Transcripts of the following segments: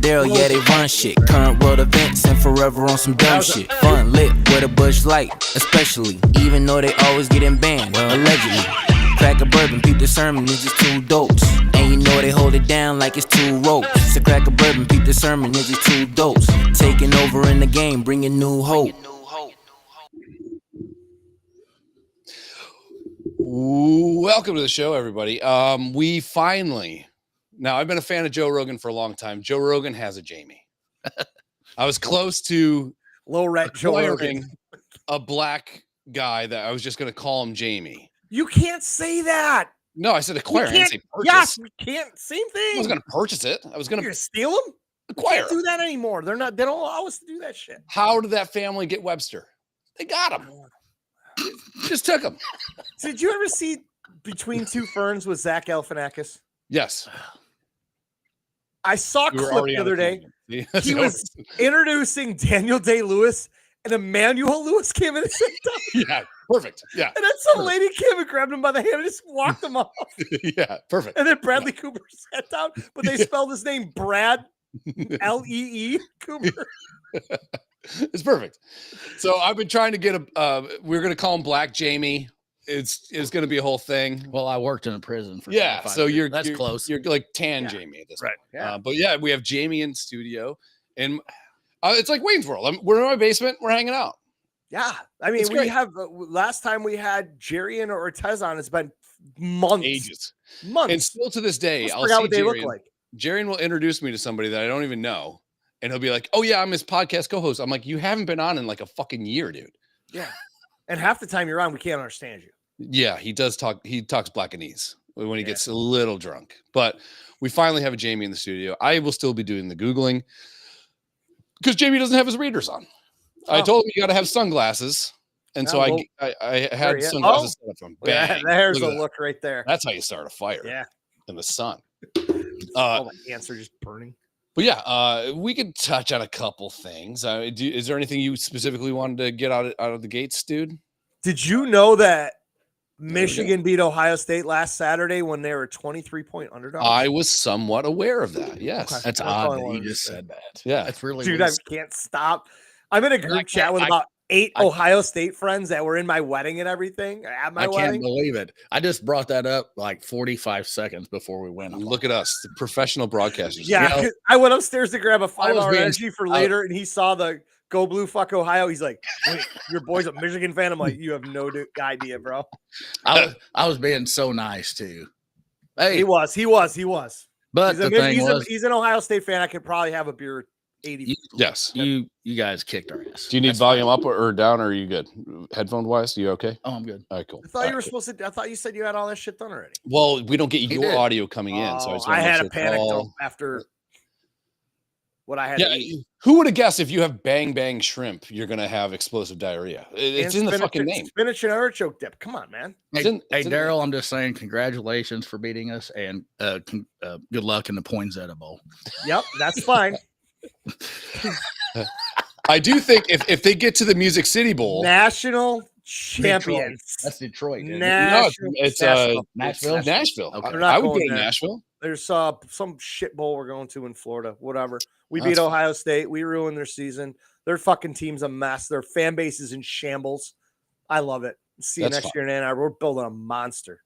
Daryl, yeah, they run shit. Current world events and forever on some dumb shit. Fun lit with a Bush Light, especially. Even though they always getting banned, allegedly. Crack a bourbon, peep the sermon, it's just two dolts. And you know they hold it down like it's two ropes. So crack a bourbon, peep the sermon, it's just two dolts. Taking over in the game, bringing new hope. Welcome to the show, everybody. We finally, now I've been a fan of Joe Rogan for a long time. Joe Rogan has a Jamie. I was close to low rat Joe Rogan, a black guy that I was just going to call him Jamie. You can't say that. No, I said acquire. I didn't say purchase. Yes, we can't. Same thing. I was going to purchase it. I was going to steal them. Acquire. Can't do that anymore. They're not. They don't allow us to do that shit. How did that family get Webster? They got him. Just took him. Did you ever see Between Two Ferns with Zach Galifianakis? Yes. I saw a clip the other day. He was introducing Daniel Day-Lewis, and Emmanuel Lewis came in and sat down. Yeah, perfect. Yeah. And then some lady came and grabbed him by the hand and just walked him off. Yeah, perfect. And then Bradley Cooper sat down, but they spelled his name Brad, L-E-E, Cooper. It's perfect. So I've been trying to get we're going to call him Black Jamie. It's going to be a whole thing. Well, I worked in a prison for so years. That's close. You're like tan Jamie at this right. point. Yeah. But yeah, we have Jamie in studio, and it's like Wayne's World. We're in my basement. We're hanging out. Yeah, I mean, we have last time we had Jerry and Ortez on. It's been months, and still to this day, I'll see what they look like. Jerry will introduce me to somebody that I don't even know. And he'll be like, "Oh yeah, I'm his podcast co-host." I'm like, "You haven't been on in like a fucking year, dude." Yeah, and half the time you're on, we can't understand you. Yeah, he does talk. He talks Blackanese when he gets a little drunk. But we finally have a Jamie in the studio. I will still be doing the Googling because Jamie doesn't have his readers on. I told him you got to have sunglasses, and so I had sunglasses set up for him. Bang. There's a look right there. That's how you start a fire. Yeah, in the sun. My hands are just burning. But yeah, we could touch on a couple things. Is there anything you specifically wanted to get out of the gates, dude? Did you know that Michigan beat Ohio State last Saturday when they were 23-point underdogs? I was somewhat aware of that. Yes, okay. That's odd that you just said that. Yeah, that's really dude. I can't stop. I'm in a group chat with about 8 Ohio State friends that were in my wedding and everything. At my wedding. Can't believe it. I just brought that up like 45 seconds before we went. Look at us, the professional broadcasters. Yeah, you know, I went upstairs to grab a 5-hour energy for later, and he saw the "Go Blue, fuck Ohio." He's like, "Wait, your boy's a Michigan fan." I'm like, "You have no idea, bro." I was being so nice too. Hey, he was. But he's an Ohio State fan. I could probably have a beer. 80. Yes, you guys kicked our ass. Do you need volume up or down, or are you good? Headphone wise, you okay? Oh, I'm good. All right, cool. I thought you were supposed to. I thought you said you had all that shit done already. Well, we don't get your audio coming in, so I had a panic after what I had to eat. Who would have guessed if you have bang bang shrimp, you're gonna have explosive diarrhea? It's in the fucking name. Spinach and artichoke dip. Come on, man. Hey, Daryl, I'm just saying congratulations for beating us, and good luck in the Poinsettia Bowl. Yep, that's fine. I do think if they get to the Music City Bowl, national champions. Detroit. That's Detroit. No, it's Nashville. Nashville. Okay. I would go to Nashville. There's some shit bowl we're going to in Florida. Whatever. We beat Ohio State. We ruined their season. Their fucking team's a mess. Their fan base is in shambles. I love it. See you next year in Ann Arbor. We're building a monster.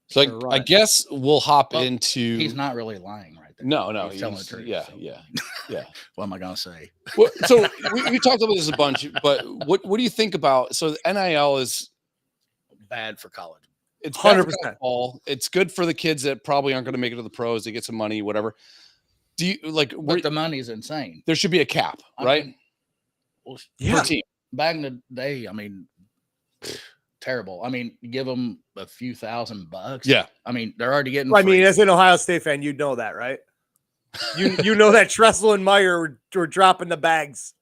So I guess we'll hop into. He's not really lying, right there. No, he's telling the truth. Yeah. What am I gonna say? Well, so we talked about this a bunch, but what do you think about? So the NIL is bad for college. It's 100%. It's good for the kids that probably aren't going to make it to the pros. They get some money, whatever. Do you like? But the money is insane. There should be a cap, right? Per team. Back in the day, I mean. Terrible. I mean, give them a few $1,000. Yeah. I mean, they're already getting. I mean, as an Ohio State fan, you'd know that, right? You know that Tressel and Meyer were dropping the bags.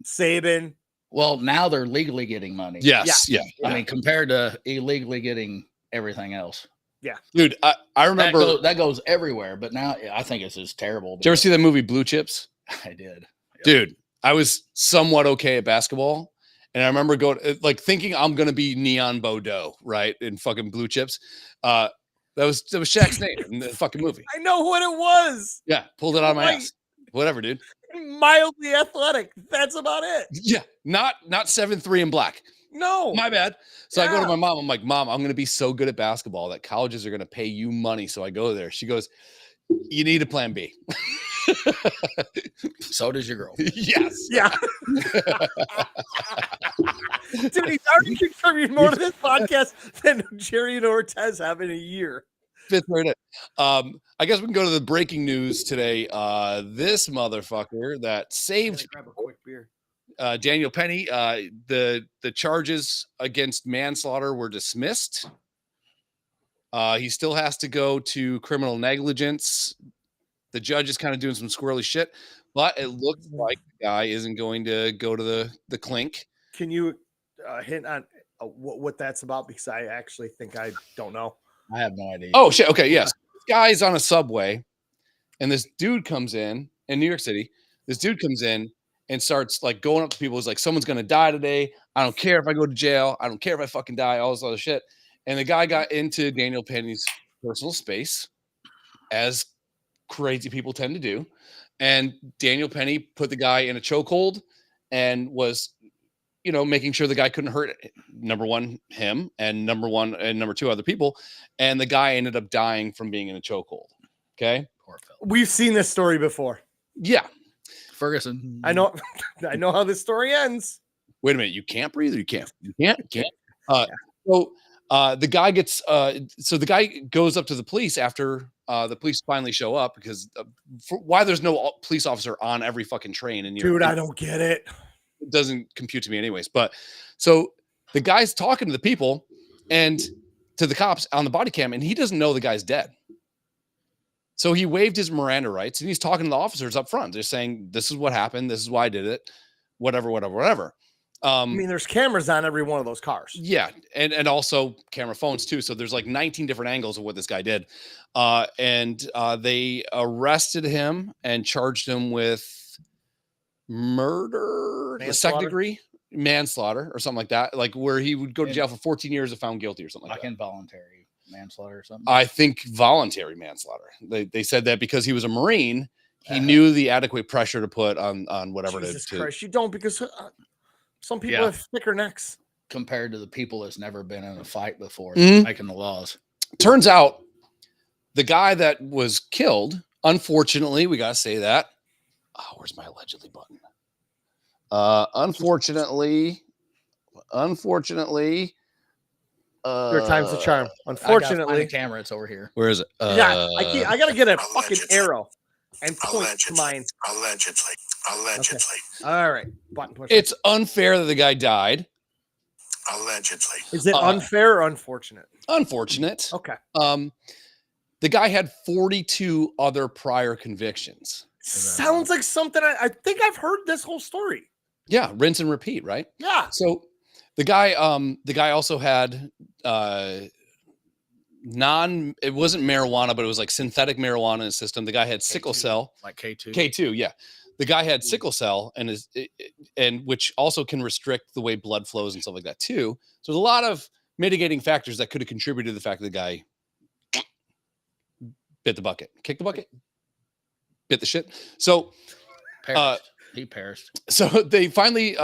Saban. Well, now they're legally getting money. Yes. Yeah. I mean, compared to illegally getting everything else. Yeah. Dude, I remember that goes everywhere, but now I think it's just terrible. Did you ever see that movie Blue Chips? I did. Yep. Dude, I was somewhat okay at basketball. And I remember going, like, thinking I'm going to be Neon Bordeaux, right, in fucking Blue Chips. That was Shaq's name in the fucking movie. I know what it was. Yeah, pulled it out of my ass. whatever, dude. Mildly athletic. That's about it. Yeah, not 7'3" and black. No. My bad. So I go to Yeah. my mom. I'm like, Mom, I'm going to be so good at basketball that colleges are going to pay you money. So I go there. She goes, you need a plan B. So does your girl. Yes. Yeah. Dude, he's already contributed more to this podcast than Jerry and Ortez have in a year. Fifth grade. I guess we can go to the breaking news today. This motherfucker that saved Grab a quick beer. Daniel Penny, the charges against manslaughter were dismissed. He still has to go to criminal negligence. The judge is kind of doing some squirrely shit, but it looks like the guy isn't going to go to the clink. Can you hint on what that's about? Because I actually think I don't know. I have no idea. Oh shit. Okay. Yes. This guy's on a subway, and this dude comes in New York City. This dude comes in and starts like going up to people. He's like, someone's going to die today. I don't care if I go to jail. I don't care if I fucking die, all this other shit. And the guy got into Daniel Penny's personal space, as crazy people tend to do. And Daniel Penny put the guy in a chokehold and was, making sure the guy couldn't hurt, number one, him, and number two, other people. And the guy ended up dying from being in a chokehold. Okay. Poor Phil. We've seen this story before. Yeah. Ferguson. I know how this story ends. Wait a minute. You can't breathe, or you can't? You can't. So the guy gets. So the guy goes up to the police after the police finally show up, because why there's no police officer on every fucking train in New York. Dude, I don't get it. It doesn't compute to me, anyways. But so the guy's talking to the people and to the cops on the body cam, and he doesn't know the guy's dead. So he waived his Miranda rights, and he's talking to the officers up front. They're saying, this is what happened. This is why I did it. Whatever. I mean, there's cameras on every one of those cars. Yeah. And also camera phones too. So there's like 19 different angles of what this guy did. And they arrested him and charged him with murder, the second degree manslaughter or something like that. Like where he would go to jail for 14 years if found guilty or something like that. Involuntary manslaughter or something. I think voluntary manslaughter. They said that because he was a Marine, he knew the adequate pressure to put on whatever. Jesus Christ, you don't, because some people have thicker necks. Compared to the people that's never been in a fight before, Mhm. making the laws. Turns out the guy that was killed, unfortunately, we got to say that. Oh, where's my allegedly button? Unfortunately, Third time's the charm. I Unfortunately, the camera, it's over here. where is it? yeah, I gotta get a fucking arrow and point to mine. Allegedly. Okay. All right, button push. It's unfair that the guy died. Allegedly. Is it unfair or unfortunate? Unfortunate. Okay. The guy had 42 other prior convictions. Sounds like something I think I've heard this whole story. Yeah, rinse and repeat, right? Yeah. So the guy also had it wasn't marijuana, but it was like synthetic marijuana in his system. The guy had sickle cell. Like K2. K2, yeah. The guy had sickle cell and which also can restrict the way blood flows and stuff like that too. So there's a lot of mitigating factors that could have contributed to the fact that the guy bit the bucket, kicked the bucket, bit the shit. So he perished. So they finally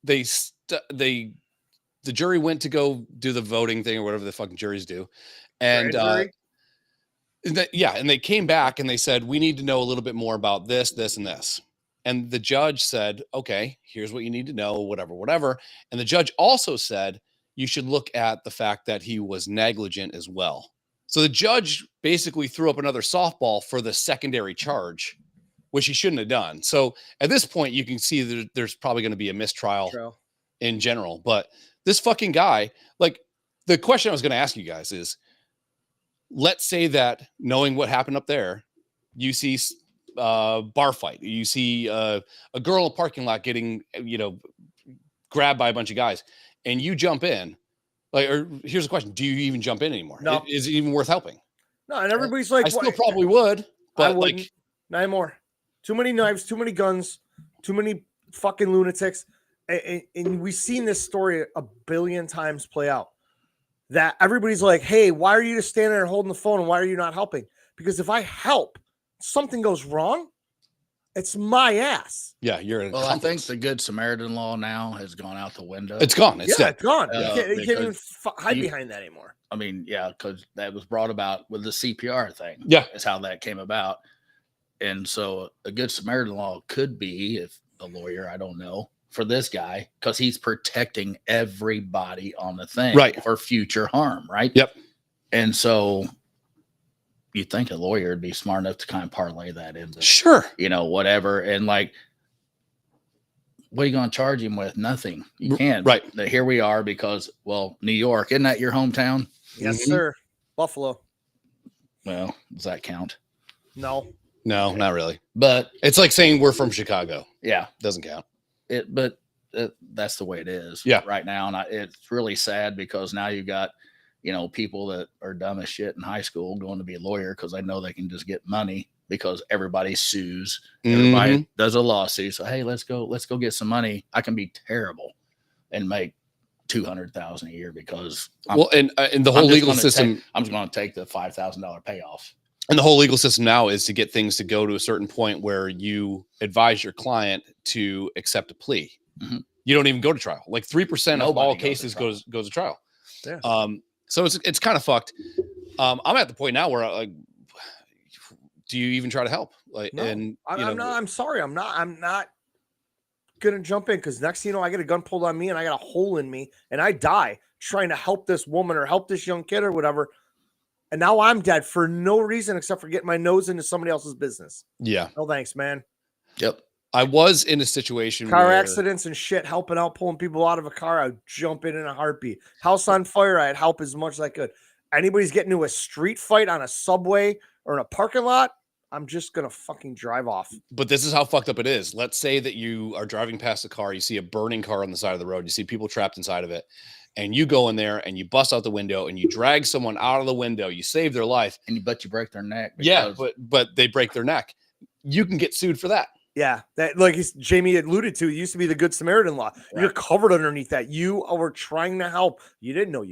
the jury went to go do the voting thing or whatever the fucking juries do. And and they came back and they said, we need to know a little bit more about this, and this. And the judge said, okay, here's what you need to know, whatever. And the judge also said, you should look at the fact that he was negligent as well. So the judge basically threw up another softball for the secondary charge, which he shouldn't have done. So at this point, you can see that there's probably going to be a mistrial in general. But this fucking guy, like, the question I was going to ask you guys is, let's say that knowing what happened up there, you see bar fight, you see a girl in a parking lot getting, grabbed by a bunch of guys, and you jump in. Like, or here's the question: do you even jump in anymore? No. Is it even worth helping? No, and everybody's like, I still probably would, but I wouldn't. Not anymore. Too many knives, too many guns, too many fucking lunatics. And we've seen this story a billion times play out. That everybody's like, hey, why are you just standing there holding the phone and why are you not helping? Because if I help, something goes wrong, It's my ass. Yeah, you're an Well, I think accomplice. the Good Samaritan law now has gone out the window. It's gone. It's Yeah, dead. it's gone. Yeah, You can't even hide you- behind that anymore. I mean, yeah, because that was brought about with the CPR thing. Yeah. That's how that came about. And so a Good Samaritan law could be, if a lawyer, I don't know, for this guy, because he's protecting everybody on the thing Right. for future harm, right? Yep. And so you'd think a lawyer would be smart enough to kind of parlay that into, Sure. whatever. And like, what are you going to charge him with? Nothing. You can't. Right. But here we are because, well, New York, isn't that your hometown? Yes, Mhm. sir. Buffalo. Well, does that count? No. No, not really. But It's like saying we're from Chicago. yeah, Doesn't count. but that's the way it is Yeah. right now. And it's really sad because now you got, people that are dumb as shit in high school going to be a lawyer because they know they can just get money because everybody sues. Everybody Mhm. does a lawsuit. So, hey, let's go get some money. I can be terrible and make $200,000 a year because Well, and the whole legal system, I'm just going to take the $5,000 payoff. and the whole legal system now is to get things to go to a certain point where you advise your client to accept a plea. Mhm. You don't even go to trial. Like 3% of Nobody all goes to cases trial. goes to trial. Yeah. So it's kind of fucked. I'm at the point now where like, do you even try to help? Like, No, and I'm not. I'm sorry. I'm not gonna jump in because next thing you know, I get a gun pulled on me and I got a hole in me and I die trying to help this woman or help this young kid or whatever. And now I'm dead for no reason except for getting my nose into somebody else's business. yeah, No thanks, man. Yep. I was in a situation Car where, accidents and shit, helping out, pulling people out of a car. I'd jump in a heartbeat. House on fire, I'd help as much as I could. Anybody's getting into a street fight on a subway or in a parking lot, I'm just gonna fucking drive off. But this is how fucked up it is. Let's say that you are driving past a car, you see a burning car on the side of the road, you see people trapped inside of it, and you go in there and you bust out the window and you drag someone out of the window, you save their life. And you break their neck. Yeah, because- but they break their neck. You can get sued for that. Yeah, that like Jamie alluded to, it used to be the Good Samaritan law. You're Right. covered underneath that. You were trying to help. You didn't know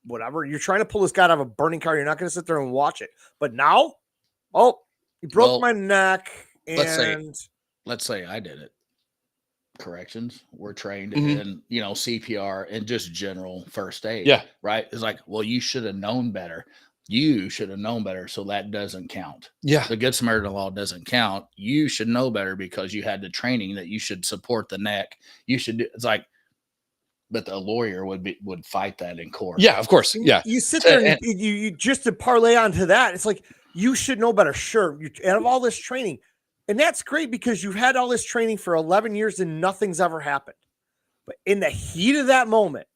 whatever. You're trying to pull this guy out of a burning car. You're not going to sit there and watch it. But now, he broke Well, my neck. let's say I did it. Corrections. We're trained Mhm. in, CPR and just general first aid. Yeah. Right. It's like, well, you should have known better. You should have known better. So that doesn't count. Yeah. The Good Samaritan law doesn't count. You should know better because you had the training that you should support the neck. You should do, it's like, but the lawyer would fight that in court. Yeah, of course. Yeah. You sit there and you just to parlay onto that. It's like, you should know better. Sure. You have all this training. And that's great because you've had all this training for 11 years and nothing's ever happened. But in the heat of that moment,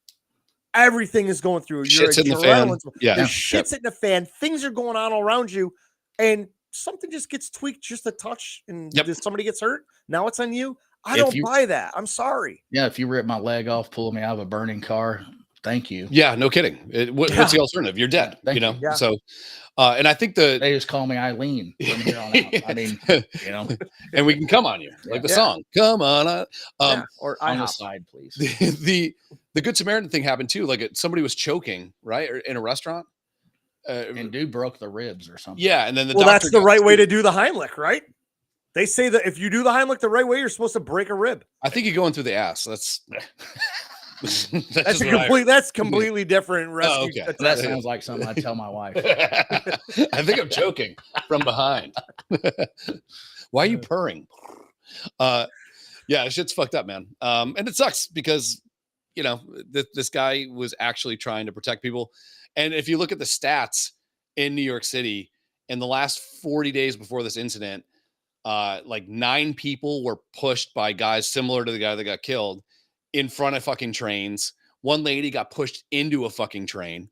everything is going through. Shit's in the fan. Yeah. The shit's in the fan. Things are going on around you. And something just gets tweaked just a touch and somebody gets hurt. Now it's on you. I don't buy that. I'm sorry. Yeah. If you rip my leg off, pull me out of a burning car, thank you. Yeah. No kidding. What's the alternative? You're dead. Thank you. Yeah. So, and I think they just call me Eileen from here on out. I mean, and we can come on you like the song. Come on. Or on the IHOP. side, please. The Good Samaritan thing happened too. Like somebody was choking, right, or in a restaurant, and dude broke the ribs or something. Yeah, and then Well, that's the right way to do the Heimlich, right? They say that if you do the Heimlich the right way, you're supposed to break a rib. I think you're going through the ass. That's that's completely different. Rescue. Okay. That sounds like something I'd tell my wife. I think I'm choking from behind. Why are you purring? Yeah, shit's fucked up, man. And it sucks because this guy was actually trying to protect people. And if you look at the stats in New York City in the last 40 days before this incident, like 9 people were pushed by guys similar to the guy that got killed in front of fucking trains. One lady got pushed into a fucking train.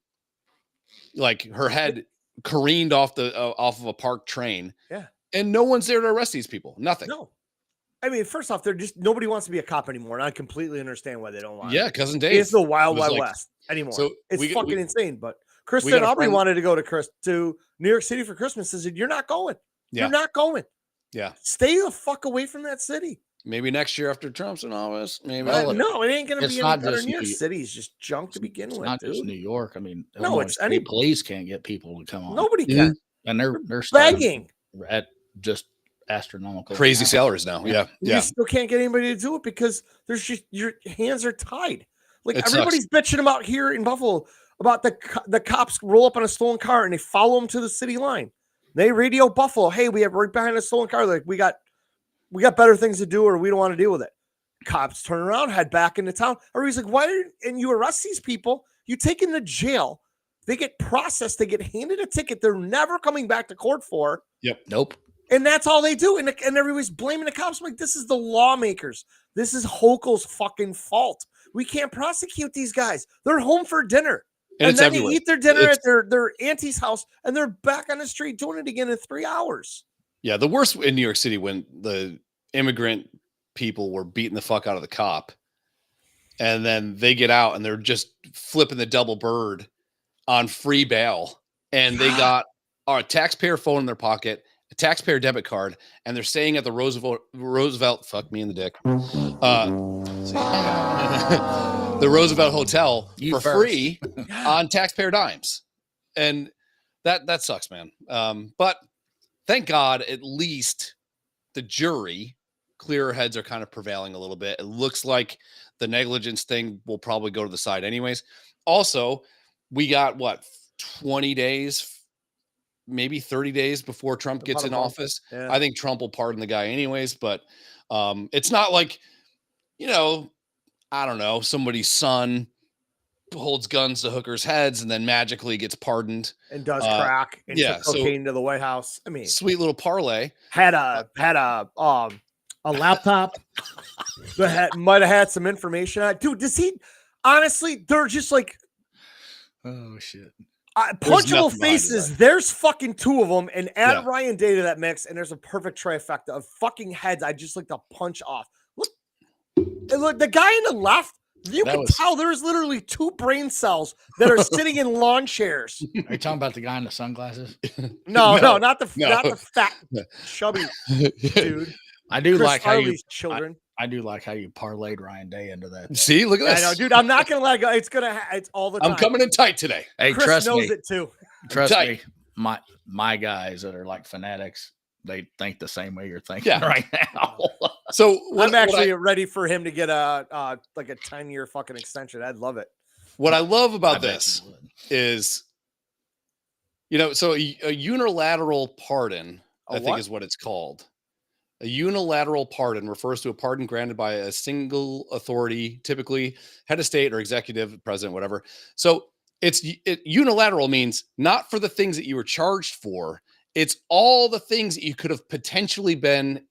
Like her head careened off of a parked train. Yeah. And no one's there to arrest these people. Nothing. No. I mean, first off, nobody wants to be a cop anymore. And I completely understand why they don't want Yeah, it. Cousin Dave. It's the wild, was wild like- west anymore. So it's fucking insane. But Krista got and a Aubrey friend- wanted to go to New York City for Christmas. I said, you're not going. Yeah. You're not going. Yeah. Stay the fuck away from that city. Maybe next year after Trump's in office. Maybe. No, it ain't going to It's be not any better. just New York New- City is just junk to begin It's with, not just dude. New York. I mean, No, Illinois it's State any- police can't get people to come on. Nobody Mhm. can. And they're starting Begging. at just astronomical. Crazy now. salaries now. Yeah. You still can't get anybody to do it because there's just your hands are tied. Like everybody's bitching about here in Buffalo about the cops roll up on a stolen car and they follow them to the city line. They radio Buffalo, hey, we have right behind a stolen car. Like we got better things to do, or we don't want to deal with it. Cops turn around, head back into town. Everybody's like, why? And you arrest these people, you take them to jail. They get processed. They get handed a ticket. They're never coming back to court for. Yep. Nope. And that's all they do. And everybody's blaming the cops. I'm like, this is the lawmakers. This is Hochul's fucking fault. We can't prosecute these guys. They're home for dinner. And then everywhere. they eat their dinner at their auntie's house, and they're back on the street doing it again in 3 hours. Yeah, the worst in New York City when the immigrant people were beating the fuck out of the cop, and then they get out and they're just flipping the double bird on free bail, and they got a taxpayer phone in their pocket, a taxpayer debit card, and they're staying at the Roosevelt fuck me in the dick, the Roosevelt Hotel for free on taxpayer dimes, and that sucks, man. But thank God, at least the jury, clearer heads are kind of prevailing a little bit. It looks like the negligence thing will probably go to the side anyways. Also, we got 20 days, maybe 30 days before Trump gets in office. Yeah. I think Trump will pardon the guy anyways, but it's not like, I don't know, somebody's son holds guns to hookers' heads and then magically gets pardoned and does crack and took cocaine to the White House. I mean, sweet little parlay. Had a laptop that might have had some information on it. Dude, does he honestly? They're just like, oh shit, punchable faces. There's fucking two of them, and add Ryan Day to that mix, and there's a perfect trifecta of fucking heads. I just like to punch off. Look, the guy in the left. You can tell there's literally two brain cells that are sitting in lawn chairs. Are you talking about the guy in the sunglasses? No, not the fat, chubby dude. I do Chris like how you children. I do like how you parlayed Ryan Day into that. See, look at this. I know, dude. I'm not gonna let it go. It's all the time. I'm coming in tight today. Hey, Chris trust knows me. it too. Trust me. My guys that are like fanatics, they think the same way you're thinking right now. So I'm actually ready for him to get a 10-year fucking extension. I'd love it. What I love about this is, so a unilateral pardon, I think is what it's called. A unilateral pardon refers to a pardon granted by a single authority, typically head of state or executive, president, whatever. So unilateral means not for the things that you were charged for. It's all the things that you could have potentially been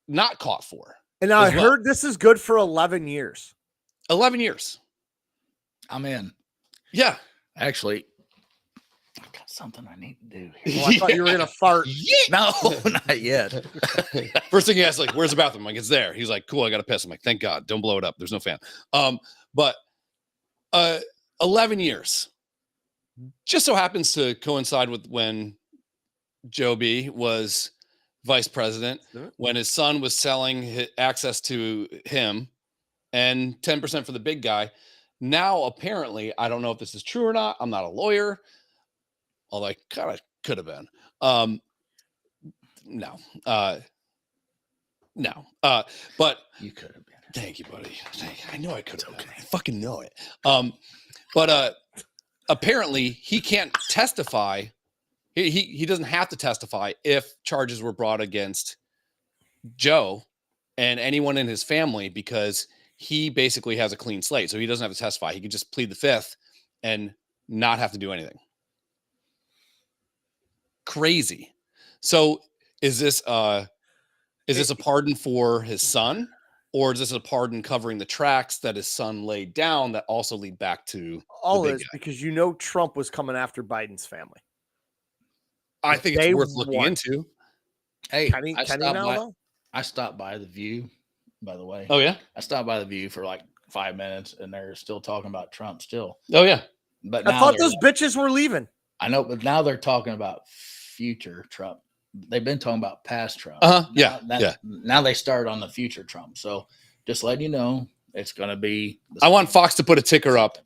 not caught for. And now I heard this is good for 11 years. 11 years. I'm in. Yeah. Actually, I got something I need to do here. I thought you were going to fart. No, not yet. First thing he asks, like, where's the bathroom? I'm like, it's there. He's like, cool, I got to piss. I'm like, thank God. Don't blow it up. There's no fan. But 11 years. Just so happens to coincide with when Joe B was vice president, when his son was selling access to him, and 10% for the big guy. Now, apparently, I don't know if this is true or not. I'm not a lawyer, although I kind of could have been. No. But you could have been. Thank you, buddy. I know I could have been. I fucking know it. But apparently, he can't testify. He doesn't have to testify if charges were brought against Joe and anyone in his family, because he basically has a clean slate. So he doesn't have to testify. He could just plead the fifth and not have to do anything. Crazy. So is this a pardon for his son, or is this a pardon covering the tracks that his son laid down that also lead back to all this? Because Trump was coming after Biden's family. I think it's worth looking into. Hey, I stopped by the View, by the way. Oh yeah, I stopped by the View for like 5 minutes, and they're still talking about Trump still. Oh yeah, but I thought those bitches were leaving. I know, but now they're talking about future Trump. They've been talking about past Trump. Now they start on the future Trump. So just letting you know, it's going to be. I want Fox to put a ticker up,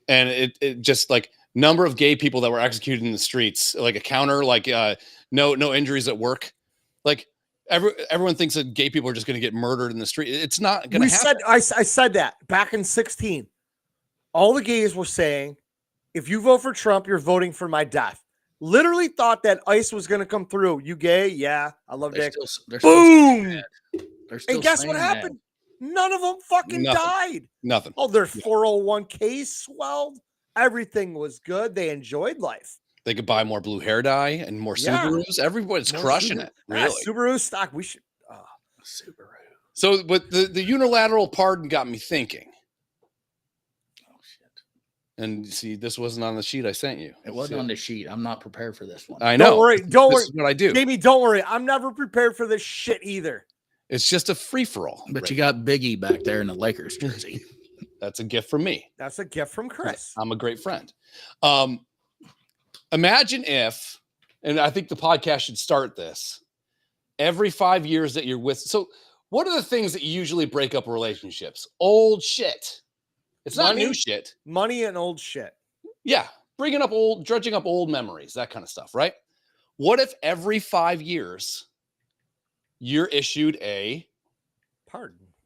and it just like number of gay people that were executed in the streets, like a counter, like no injuries at work. Like everyone thinks that gay people are just going to get murdered in the street. It's not going to happen. I said that back in 2016. All the gays were saying, if you vote for Trump, you're voting for my death. Literally thought that ICE was going to come through. You gay? Yeah, I love dick. Boom! And guess what happened? None of them fucking died. Nothing. Oh, their 401k swelled. Everything was good. They enjoyed life. They could buy more blue hair dye and more Subarus. Everybody's crushing it. Really. Subaru stock. We should. Subaru. So, but the unilateral pardon got me thinking. Oh shit! And see, this wasn't on the sheet I sent you. It wasn't on the sheet. I'm not prepared for this one. I know. Don't worry. Don't worry. This is what I do. Jamie, don't worry. I'm never prepared for this shit either. It's just a free for all. But you got Biggie back there in the Lakers jersey. That's a gift from me. That's a gift from Chris. I'm a great friend. Imagine if, and I think the podcast should start this, every 5 years that you're with. So what are the things that usually break up relationships? Old shit. It's not new shit. Money and old shit. Yeah. Drudging up old memories, that kind of stuff, right? What if every 5 years you're issued a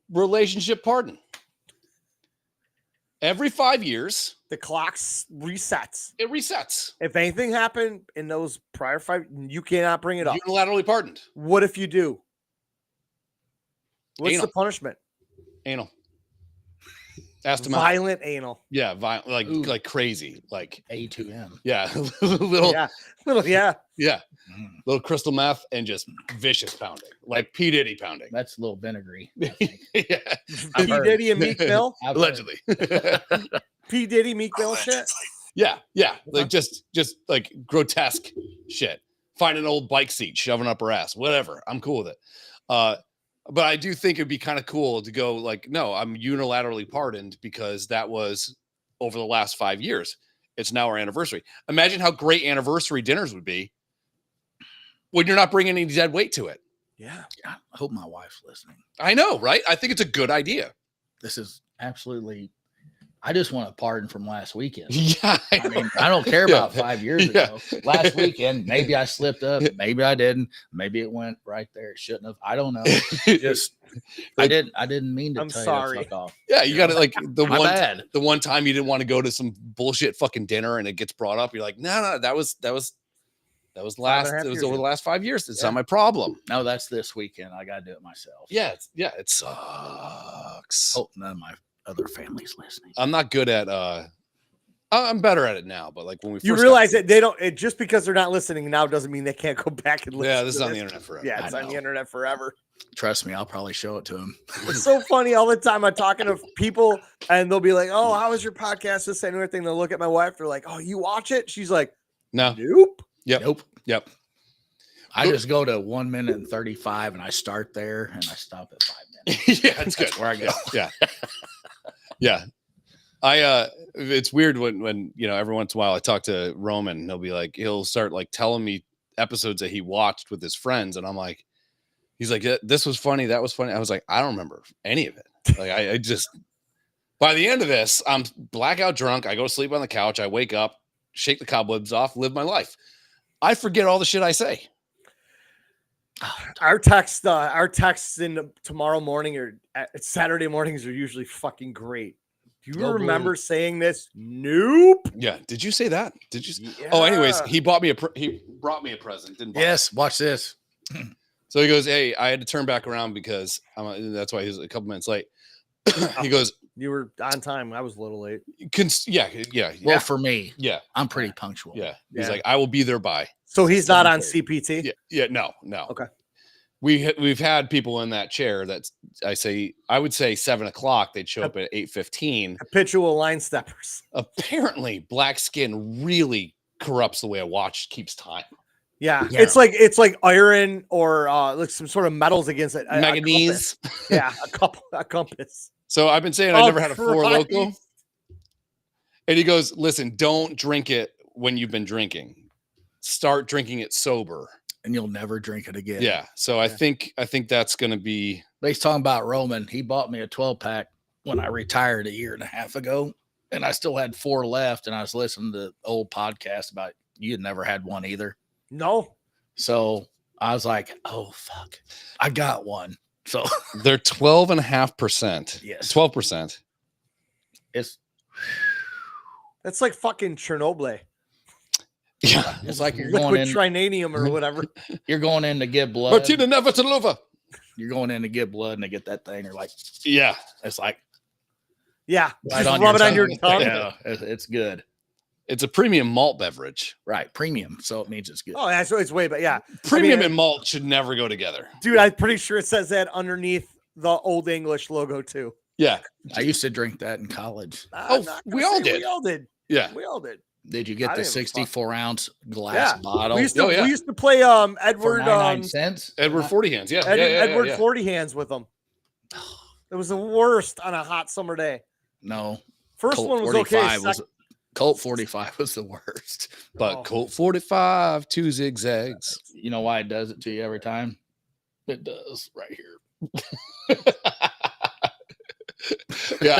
relationship pardon? Every 5 years. The clock resets. It resets. If anything happened in those prior 5, you cannot bring it up. Unilaterally pardoned. What if you do? What's Anal. the punishment? Anal. Asked him out. Violent anal. Yeah, violent, like crazy, like A2M. yeah, little, yeah. Little crystal meth and just vicious pounding, like P Diddy pounding. That's a little vinegary. Yeah, P Diddy and Meek Mill. allegedly. P Diddy, Meek Mill shit. Yeah, like just like grotesque shit. Find an old bike seat, shoving up her ass, whatever. I'm cool with it. But I do think it'd be kind of cool to go like, no, I'm unilaterally pardoned because that was over the last 5 years. It's now our anniversary. Imagine how great anniversary dinners would be when you're not bringing any dead weight to it. Yeah. I hope my wife's listening. I know, right? I think it's a good idea. This is absolutely. I just want a pardon from last weekend. Yeah. I mean, I don't care about 5 years ago. Last weekend, maybe I slipped up. Maybe I didn't. Maybe it went right there. It shouldn't have. I don't know. Just I didn't mean to. I'm tell sorry. You to fuck off. Yeah, you got to like the bad. The one time you didn't want to go to some bullshit fucking dinner and it gets brought up. You're like, no, that was last. It was over the last 5 years. It's not my problem. No, that's this weekend. I got to do it myself. Yeah, it sucks. Hope none of my other family's listening. I'm not good at I'm better at it now, but like when we you realize that they don't just because they're not listening now doesn't mean they can't go back and listen. Yeah, this is on the internet forever. Yeah, it's on the internet forever. Trust me, I'll probably show it to him. It's so funny all the time. I'm talking to people and they'll be like, "Oh, how was your podcast?" This and everything. They'll look at my wife. They're like, "Oh, you watch it?" She's like, "No, nope, yep." I just go to 1 minute and 35, and I start there and I stop at 5 minutes. Yeah, it's good. That's where I go. Yeah. It's weird when every once in a while I talk to Roman and he'll start like telling me episodes that he watched with his friends. And I'm like, he's like, yeah, this was funny. That was funny. I was like, I don't remember any of it. Like I just, by the end of this, I'm blackout drunk. I go to sleep on the couch. I wake up, shake the cobwebs off, live my life. I forget all the shit I say. Our texts in tomorrow morning or Saturday mornings are usually fucking great. Do you remember saying this? Nope. Yeah. Did you say that? Did you? Yeah. Oh, anyways, he brought me a present. Didn't buy Yes. Watch this. So he goes, "Hey, I had to turn back around because that's why he was a couple minutes late." He goes, "You were on time. I was a little late." Yeah. Well, for me, yeah, I'm pretty punctual. yeah. He's like, "I will be there by." So he's not on CPT. Yeah. No. Okay. We've had people in that chair that I would say 7 o'clock. They'd show up at 8:15. Habitual line steppers. Apparently, black skin really corrupts the way a watch keeps time. Yeah. It's like iron or like some sort of metals against it. Manganese. A compass. So I've been saying I never had a Four Loko. And he goes, "Listen, don't drink it when you've been drinking. Start drinking it sober, and you'll never drink it again." Yeah. So I think that's going to be. He's talking about Roman. He bought me a 12-pack when I retired 1.5 years ago, and I still had 4 left. And I was listening to old podcasts about you had never had one either. No. So I was like, oh fuck, I got one. So They're 12.5%. Yes. 12%. it's That's like fucking Chernobyl. Yeah. it's like you're going Liquid in. trinanium or whatever. You're going in to get blood. Martina Navratilova. You're going in to get blood, and they get that thing. You're like, Yeah. it's like Yeah. right Just on rub it on your tongue. tongue. Yeah, it's good. It's a premium malt beverage. Right, premium, so it means it's good. Oh, that's it's way, but yeah. Premium I mean, and malt should never go together. dude, I'm pretty sure it says that underneath the Old English logo too. Yeah. I used to drink that in college. I'm not we gonna all say did. We all did. Yeah. We all did. Did you I get the didn't give a fuck. 64-ounce glass Yeah. bottle We used to Oh, yeah. we used to play for Edward 99 cents? Edward 40 hands. Yeah. Edward yeah. 40 hands with them. It was the worst on a hot summer day. No, First Colt one was 45 okay. was Colt 45 was the worst. But Oh. Colt 45, 2 zigzags. You know why it does it to you every time? It does right here. Yeah,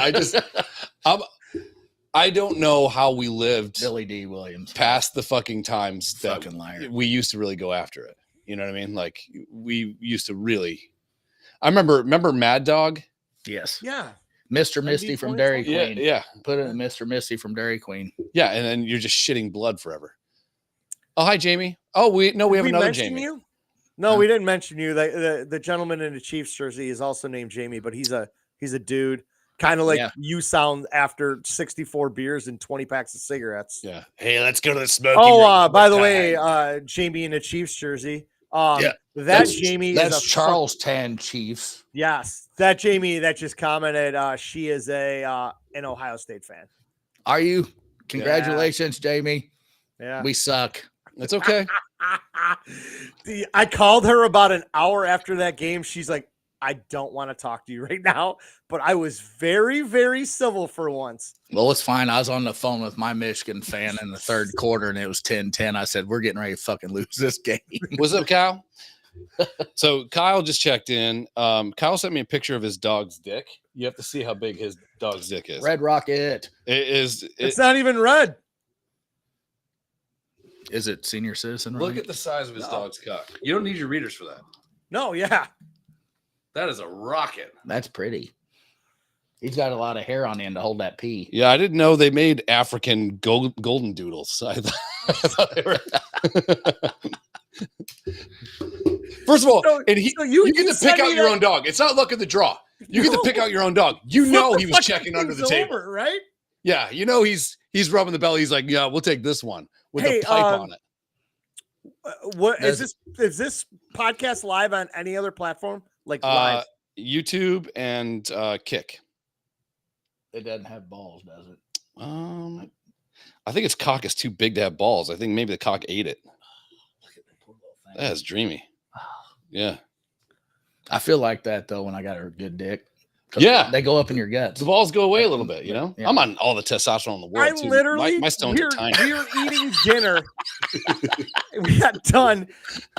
I don't know how we lived Billy D. Williams. past the fucking times that Fucking liar. we used to really go after it. You know what I mean? Like we used to really. I remember Mad Dog. Yes. Yeah. Mr. Misty from Dairy Yeah, Queen. yeah, Put it in Mr. Misty from Dairy Queen. yeah. And then you're just shitting blood forever. Oh, hi, Jamie. Oh, we have Did another mention Jamie. You? No, we didn't mention you. The gentleman in the Chiefs jersey is also named Jamie, but he's a dude. Kind of like Yeah. you sound after 64 beers and 20 packs of cigarettes. Yeah. Hey, let's go to the smoking Oh, room. by the way, Jamie in the Chiefs jersry. Yeah, That Jamie That's is a Charles Tan Chiefs. Yes, that Jamie that just commented. She is an Ohio State fan. Are you? Congratulations, Jamie. Yeah, We suck. It's okay. I called her about an hour after that game. She's like, I don't want to talk to you right now, but I was very, very civil for once. Well, it's fine. I was on the phone with my Michigan fan in the third quarter, and it was 10-10. I said, we're getting ready to fucking lose this game. What's up, Kyle? So Kyle just checked in. Kyle sent me a picture of his dog's dick. You have to see how big his dog's dick is. Red Rocket. It's not even red. Is it senior citizen? Look right? at the size of his No. dog's cock. You don't need your readers for that. No, yeah. That is a rocket. That's pretty. He's got a lot of hair on the end to hold that pee. Yeah, I didn't know they made African golden doodles. I thought they were. First of all, So- and so you get you to sent pick me out your that- own dog. It's not luck of the draw. You get to pick out your own dog. You know Flip he the was fucking checking under the things table. over, right? Yeah, you know he's rubbing the belly. He's like, yeah, we'll take this one with Hey, the pipe on it. What is this? Is this podcast live on any other platform? Like live? YouTube and Kick. It doesn't have balls, does it? I think its cock is too big to have balls. I think maybe the cock ate it. Look at that poor little thing. That is dreamy. Yeah. I feel like that though when I got a good dick. 'Cause Yeah. they go up in your guts. The balls go away a little bit, you know? Yeah. I'm on all the testosterone in the world. I too. literally, my stones are tiny. we were eating dinner. We got done,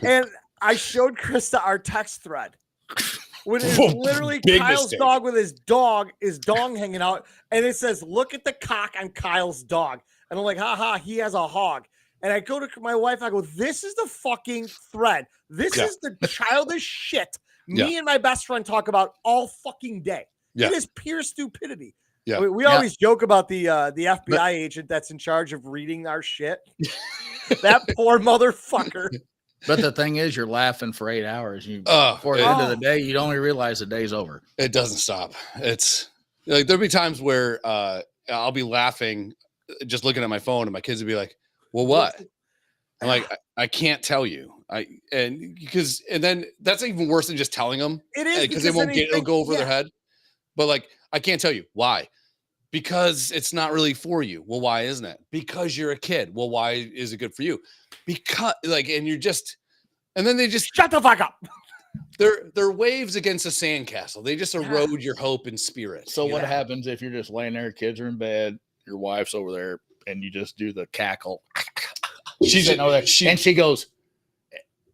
and I showed Krista our text thread. When it's Whoa, literally big Kyle's mistake. dog with his dong hanging out, and it says, "Look at the cock on Kyle's dog." And I'm like, "Ha, he has a hog." And I go to my wife, I go, "This is the fucking thread. This Yeah. is the childish shit Yeah. me and my best friend talk about all fucking day. Yeah. It is pure stupidity." Yeah. We Yeah. always joke about the FBI agent that's in charge of reading our shit. That poor motherfucker. But the thing is, you're laughing for 8 hours. You Oh, before the end of the day, you don't even realize the day's over. It doesn't stop. It's like there'll be times where I'll be laughing just looking at my phone, and my kids will be like, "Well, what?" I'm like, I can't tell you. And then that's even worse than just telling them. It is Because they then won't he get it'll thinks- go over yeah. their head. But like, I can't tell you why. Because it's not really for you. Well, why isn't it? Because you're a kid. Well, why is it good for you? Because and then they just Shut the fuck up. they're waves against a sandcastle. They just erode your hope and spirit. So you what know? happens if you're just laying there, kids are in bed, your wife's over there, and you just do the cackle? She's sitting over there, and she goes,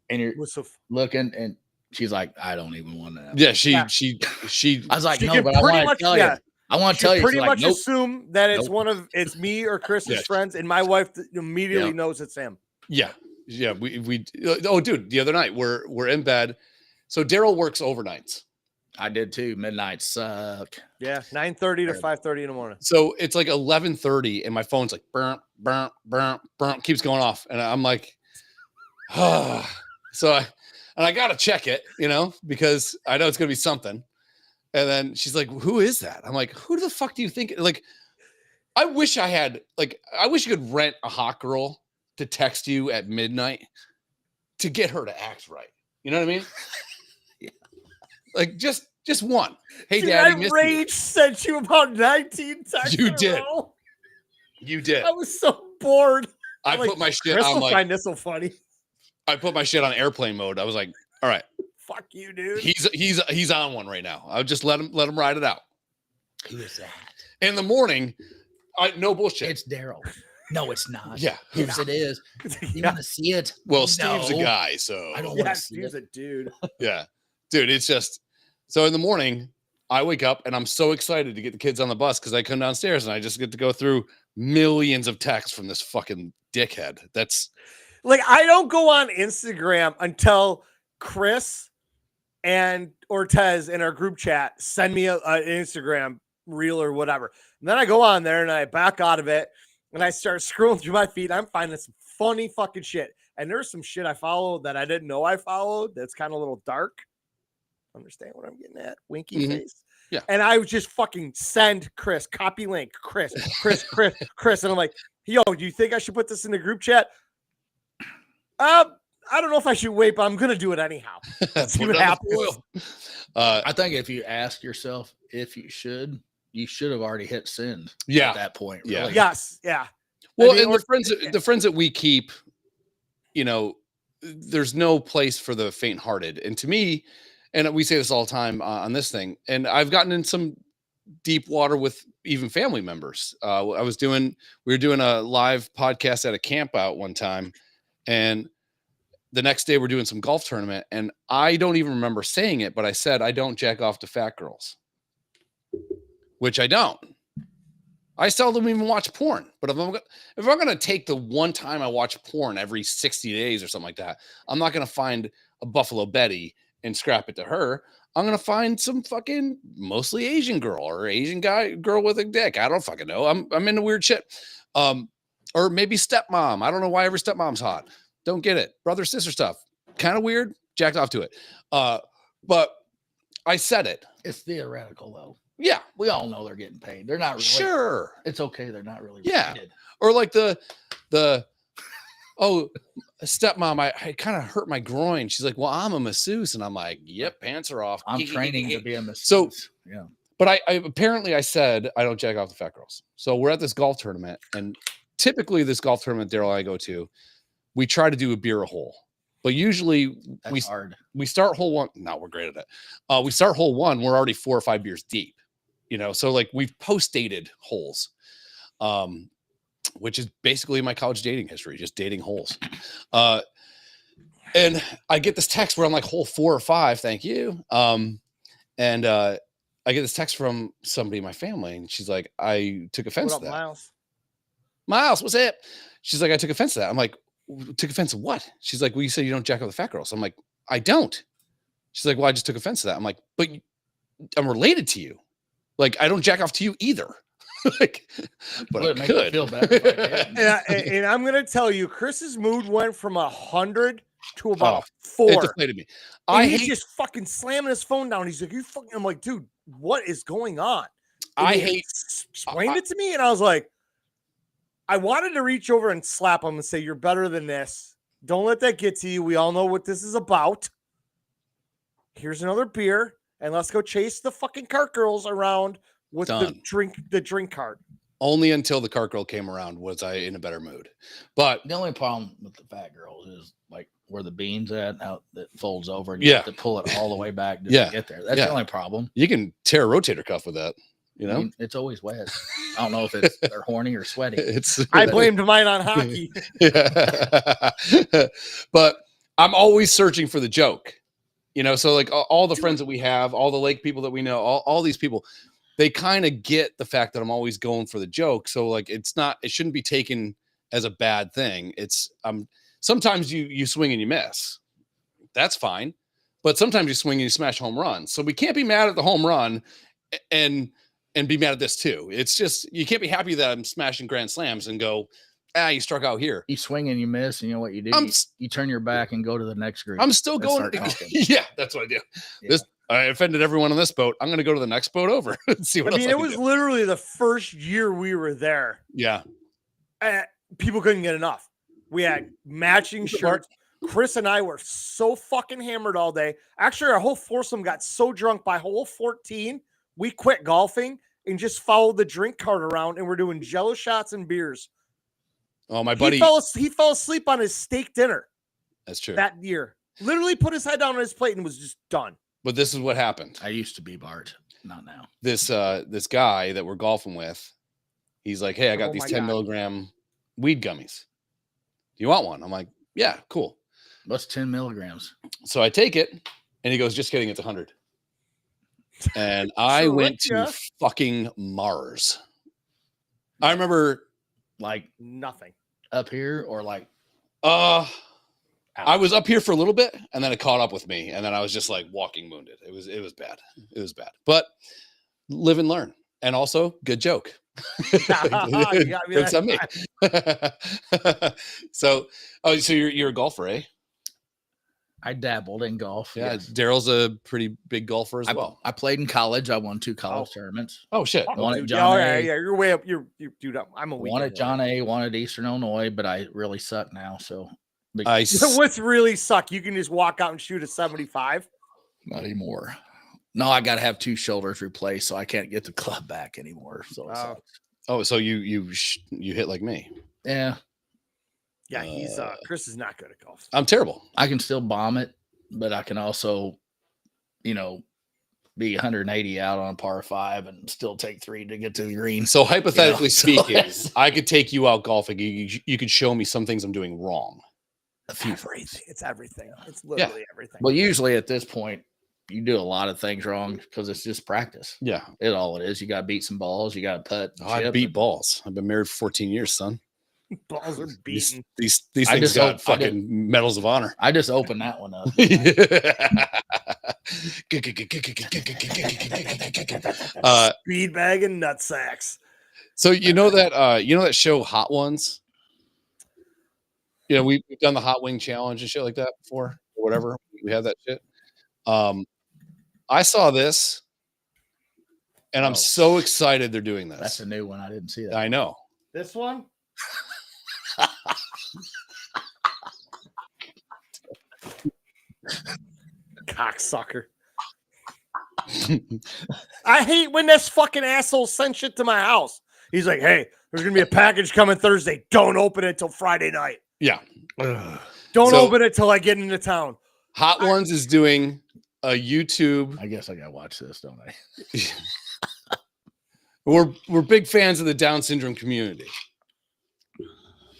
and you're What's the f- looking, and she's like, I don't even want to. Yeah, she I was like, She no, can but I pretty want much- to tell yeah. you. I want to She tell you. pretty She's like, much nope. assume that it's Nope. it's me or Chris's Yeah. friends, and my wife immediately Yeah. knows it's him. yeah. Yeah, we. Oh, dude, the other night we're in bed. So Daryl works overnights. I did too. Midnight suck. Yeah, 9:30 to 5:30 in the morning. So it's like 11:30, and my phone's like burnt, keeps going off, and I'm like, so I gotta check it, because I know it's gonna be something. And then she's like, "Who is that?" I'm like, "Who the fuck do you think?" Like, I wish you could rent a hot girl to text you at midnight to get her to act right. You know what I mean? Yeah. Like just one. Hey, Dude, Daddy, I missed rage sent you about 19 texts. You in a did. row. You did. I was so bored. I I'm like, put my shit Chris on will find this so funny. I put my shit on airplane mode. I was like, all right, Fuck you, dude. he's on one right now. I'll just let him ride it out. Who is that? In the morning, no bullshit. It's Daryl. No, it's not. Yeah. Yes, it is. You want to see it? Well, Steve's a No. guy, so I don't Yeah, want to see Steve's it. a dude. yeah. Dude, it's just so in the morning, I wake up and I'm so excited to get the kids on the bus because I come downstairs and I just get to go through millions of texts from this fucking dickhead. That's Like, I don't go on Instagram until Chris and Ortez in our group chat send me an Instagram reel or whatever. And then I go on there and I back out of it and I start scrolling through my feed. I'm finding some funny fucking shit. And there's some shit I followed that I didn't know I followed that's kind of a little dark. Understand what I'm getting at? Winky face. Yeah. And I would just fucking send Chris, copy link, Chris. And I'm like, yo, do you think I should put this in the group chat? I don't know if I should wait, but I'm going to do it anyhow. See what happens. I think if you ask yourself if you should have already hit send Yeah. at that point. Yeah. Really. Yes. Yeah. well, I mean, and the friends that we keep, there's no place for the faint-hearted. And to me, and we say this all the time on this thing, and I've gotten in some deep water with even family members. We were doing a live podcast at a camp out one time, and the next day we're doing some golf tournament, and I don't even remember saying it, but I said, I don't jack off to fat girls, which I don't. I seldom even watch porn, but if I'm going to take the one time I watch porn every 60 days or something like that, I'm not going to find a Buffalo Betty and scrap it to her. I'm going to find some fucking mostly Asian girl or Asian girl with a dick. I don't fucking know. I'm into weird shit. Or maybe stepmom. I don't know why every stepmom's hot. Don't get it. Brother, sister stuff. Kind of weird. Jacked off to it. But I said it. It's theoretical though. Yeah. We all know they're getting paid. They're not really. Sure. It's okay. They're not really. Yeah. Related. Or like the stepmom, I kind of hurt my groin. She's like, well, I'm a masseuse. And I'm like, yep, pants are off. I'm training to be a masseuse. So, yeah. But I apparently I said I don't jack off the fat girls. So we're at this golf tournament, and typically this golf tournament Daryl and I go to, we try to do a beer a hole. But usually That's hard. we start hole one. No, we're great at it. We start hole one, we're already 4 or 5 beers deep. So like we've post-dated holes. Which is basically my college dating history, just dating holes. And I get this text where I'm like hole 4 or 5, thank you. And I get this text from somebody in my family, and she's like, I took offense to that. Miles, what's it? She's like, I took offense to that. I'm like, took offense to what? She's like, well, you said you don't jack off the fat girls. I'm like, I don't. She's like, well, I just took offense to that. I'm like, but I'm related to you. Like, I don't jack off to you either. Like, but I could feel better. If I did. and I'm going to tell you, Chris's mood went from 100 to about It 4. deflated me. And he's just fucking slamming his phone down. He's like, "You fucking!" I'm like, "Dude, what is going on?" And I he hate. explained it to me, and I was like, I wanted to reach over and slap him and say, "You're better than this. Don't let that get to you. We all know what this is about. Here's another beer, and let's go chase the fucking cart girls around with the drink cart." Only until the cart girl came around was I in a better mood. But The only problem with the fat girls is like where the beans at out that folds over and Yeah. you have to pull it all the way back to Yeah. get there. That's Yeah. the only problem. you can tear a rotator cuff with that, I mean, it's always wet. I don't know if it's they're horny or sweaty. It's I blamed mine on hockey. Yeah. But I'm always searching for the joke, so like all the friends that we have, all the lake people that we know, all these people, they kind of get the fact that I'm always going for the joke. So like, it shouldn't be taken as a bad thing. Sometimes you swing and you miss. That's fine. But sometimes you swing and you smash home runs. So we can't be mad at the home run and be mad at this too. It's just, you can't be happy that I'm smashing grand slams and go, you struck out here. You swing and you miss, and you know what you do? You turn your back and go to the next group. I'm still going. Yeah, that's what I do. Yeah. I offended everyone on this boat. I'm going to go to the next boat over and see what else it was literally the first year we were there. Yeah. People couldn't get enough. We had matching shirts. Chris and I were so fucking hammered all day. Actually, our whole foursome got so drunk by hole 14, we quit golfing and just followed the drink cart around, and we're doing Jello shots and beers. Oh, my buddy. He fell asleep on his steak dinner. That's true. That year. Literally put his head down on his plate and was just done. But this is what happened. I used to be Bart. Not now. This guy that we're golfing with, he's like, hey, I got these 10 milligram weed gummies. Do you want one? I'm like, yeah, cool. What's 10 milligrams? So I take it, and he goes, just kidding, it's 100. And I went to fucking Mars. I remember, like, nothing up here, or like, I was up here for a little bit, and then it caught up with me, and then I was just like walking wounded. It was bad. It was bad. But live and learn, and also good joke. It's on me. So you're a golfer, eh? I dabbled in golf. Yeah, yes. Daryl's a pretty big golfer as well. I played in college. I won 2 college tournaments. Oh shit! One at John A. Yeah, you're way up. Dude. I'm a one at John A. One at Eastern Illinois, but I really suck now. So what's really suck? You can just walk out and shoot a 75. Not anymore. No, I got to have 2 shoulders replaced, so I can't get the club back anymore. So so you hit like me? Yeah. Yeah, he's Chris is not good at golf. I'm terrible. I can still bomb it, but I can also, be 180 out on par 5 and still take 3 to get to the green. So hypothetically speaking, I could take you out golfing. You could show me some things I'm doing wrong. Everything. It's everything. It's literally everything. Well, usually at this point, you do a lot of things wrong because it's just practice. Yeah, it's all it is. You got to beat some balls. You got to putt. I beat balls. I've been married for 14 years, son. Balls are beaten. These things got fucking medals of honor. I just opened that one up. Speed bag and nut sacks. So you know that show Hot Ones? We've done the hot wing challenge and shit like that before, or whatever. We have that shit. I saw this, and I'm so excited they're doing this. That's a new one. I didn't see that. I know. This one? Cocksucker. I hate when this fucking asshole sent shit to my house. He's like, hey, there's going to be a package coming Thursday. Don't open it till Friday night. Yeah. Don't open it till I get into town. Hot Ones is doing a YouTube. I guess I got to watch this, don't I? We're big fans of the Down syndrome community.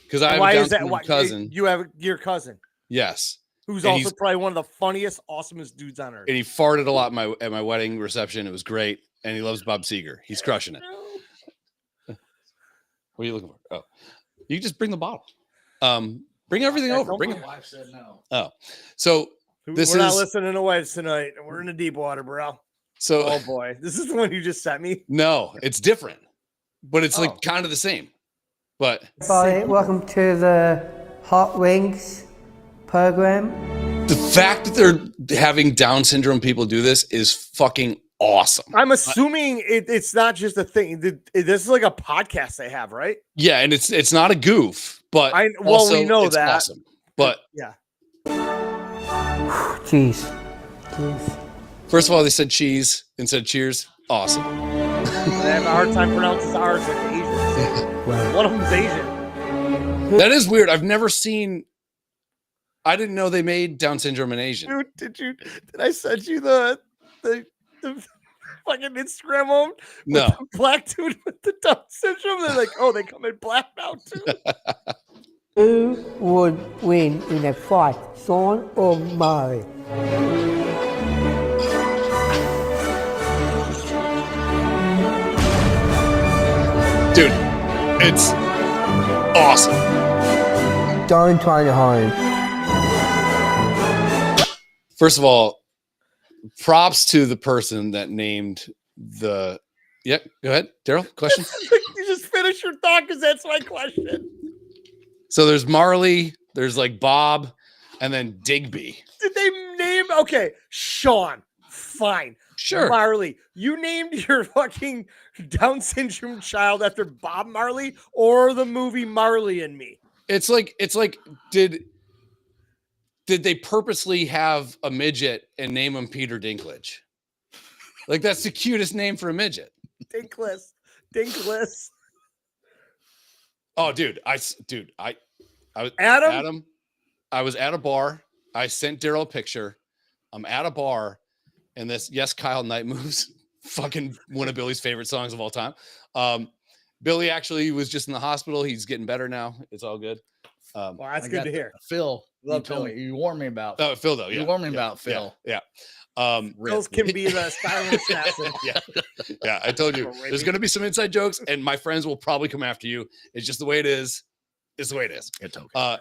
Because I have a Down syndrome cousin. You have your cousin. Yes. Who's also probably one of the funniest, awesomest dudes on earth. And he farted a lot at my wedding reception. It was great. And he loves Bob Seger. He's crushing it. What are you looking for? Oh, you can just bring the bottle. Bring everything over. Bring it. My wife said no. Oh, so we're not listening to wives tonight. We're in the deep water, bro. So, oh boy, this is the one you just sent me. No, it's different, but it's like kind of the same. But welcome to the Hot Wings program. The fact that they're having Down syndrome people do this is fucking awesome. I'm assuming it's not just a thing. This is like a podcast they have, right? Yeah, and it's not a goof, but we know it's that. Awesome. But yeah. Cheese. First of all, they said cheese instead of cheers. Awesome. They have a hard time pronouncing ours like the Asians. Wow. One of them's Asian. That is weird. I've never seen. I didn't know they made Down syndrome in Asian. Dude, did I send you the fucking Instagram home? No. The black dude with the Down syndrome. They're like, oh, they come in black now too. Who would win in a fight, Sean or Murray? Dude, it's awesome. don't try to hide. First of all, props to the person that named the. Yeah, go ahead, Daryl. Question. You just finish your thought because that's my question. So there's Marley, there's like Bob, and then Digby. Did they name? Okay, Sean. Fine. Sure. Marley. You named your fucking Down syndrome child after Bob Marley or the movie Marley and Me? It's like did they purposely have a midget and name him Peter Dinklage? Like that's the cutest name for a midget. Dinkless. Oh, dude, I was Adam. I was at a bar. I sent Daryl a picture. I'm at a bar, and this Yes Kyle Night Moves, fucking one of Billy's favorite songs of all time. Billy actually was just in the hospital. He's getting better now. It's all good. Well, that's good to hear. Phil, Love you told Phil. me you warned me about. Oh, Phil though. You Yeah, warned me about Phil. Yeah. Phil's can be the silent assassin. Yeah. I told you there's going to be some inside jokes, and my friends will probably come after you. It's just the way it is. It's the way it is. It's okay. I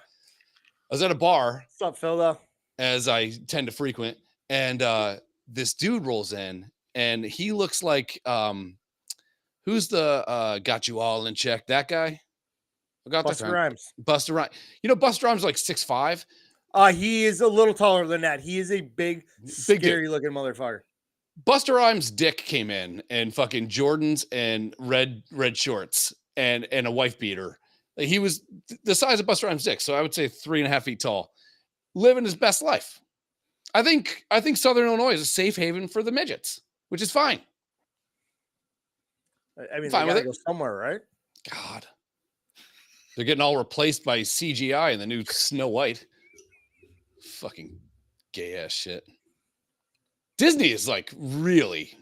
was at a bar, What's up, Phil? Though as I tend to frequent, and this dude rolls in, and he looks like who's the got you all in check? That guy? I got Busta that Rhymes. Busta Rhymes. You know, Busta Rhymes is like 6'5". He is a little taller than that. He is a big scary looking motherfucker. Busta Rhymes' dick came in and fucking Jordans and red shorts and a wife beater. Like, he was the size of Busta Rhymes' dick, so I would say 3.5 feet tall, living his best life. I think Southern Illinois is a safe haven for the midgets, which is fine. I mean, Fine they with gotta go somewhere, right? God, they're getting all replaced by CGI in the new Snow White. Fucking gay ass shit. Disney is like really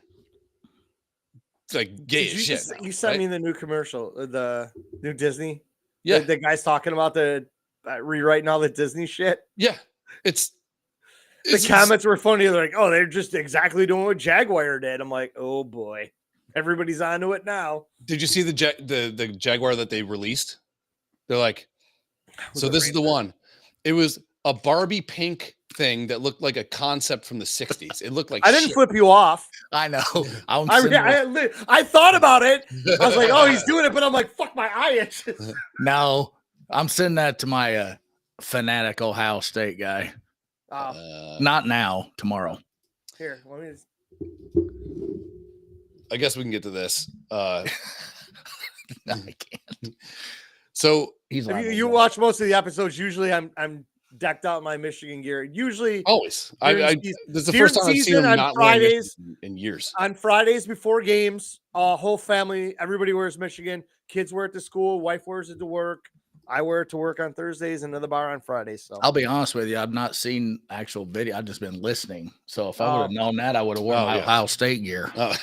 like gay as shit. You sent me the new commercial, the new Disney. Yeah, The guy's talking about the rewriting all the Disney shit. yeah. The comments were funny. They're like, "Oh, they're just exactly doing what Jaguar did." I'm like, "Oh boy, everybody's onto it now." Did you see the Jaguar that they released? They're like, so this is the one. It was a Barbie pink thing that looked like a concept from the 60s. It looked like I didn't shit. flip you off. I know. I thought about it. I was like, "Oh, he's doing it," but I'm like, "Fuck, my eye itches." No, I'm sending that to my fanatic Ohio State guy. Not now, tomorrow. Here, let me. I guess we can get to this. No, I can't. So He's If you watch most of the episodes, usually I'm decked out in my Michigan gear. Usually, always. This is the during first time I've seen season him on not wearing Fridays- Michigan in years. on Fridays before games, whole family, everybody wears Michigan. Kids wear it to school. Wife wears it to work. I wear it to work on Thursdays and to the bar on Fridays. So I'll be honest with you, I've not seen actual video. I've just been listening. So if I would have known that, I would have worn my Ohio State gear. Oh.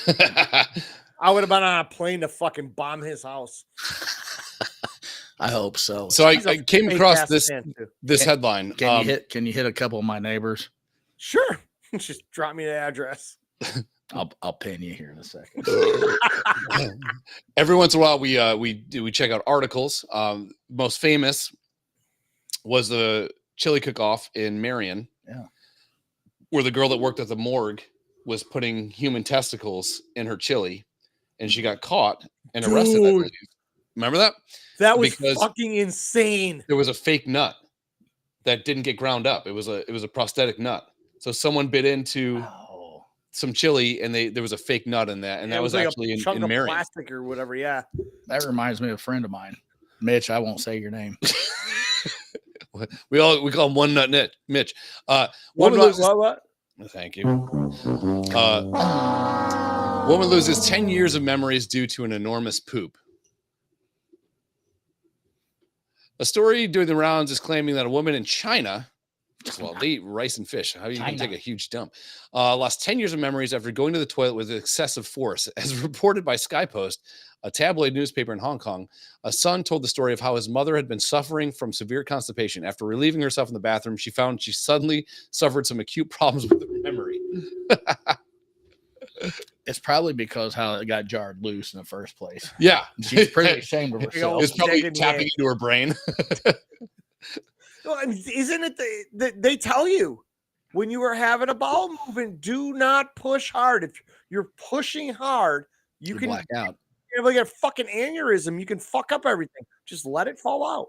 I would have been on a plane to fucking bomb his house. I hope so. So I He's a came fake across ass this fan, too. headline. Can you hit a couple of my neighbors? Sure. Just drop me the address. I'll pin you here in a second. Every once in a while, we check out articles. Most famous was the chili cook-off in Marion, where the girl that worked at the morgue was putting human testicles in her chili, and she got caught and arrested. I believe. Remember that? That was Because fucking insane. there was a fake nut that didn't get ground up. It was a prosthetic nut. So someone bit into some chili, and there was a fake nut in that, and that was like actually a chunk in of Marion. plastic or whatever. Yeah. That reminds me of a friend of mine, Mitch. I won't say your name. We call him One Nut Mitch. What? Thank you. Woman loses 10 years of memories due to an enormous poop. A story doing the rounds is claiming that a woman in China, well, they eat rice and fish. How are you going to take a huge dump? Lost 10 years of memories after going to the toilet with excessive force. As reported by Sky Post, a tabloid newspaper in Hong Kong, a son told the story of how his mother had been suffering from severe constipation. After relieving herself in the bathroom, she found she suddenly suffered some acute problems with her memory. It's probably because how it got jarred loose in the first place. Yeah. She's pretty ashamed of herself. It's probably tapping into her brain. Well, isn't it they tell you when you are having a bowel movement, do not push hard. If you're pushing hard, you can black out. You're like a fucking aneurysm. You can fuck up everything. Just let it fall out.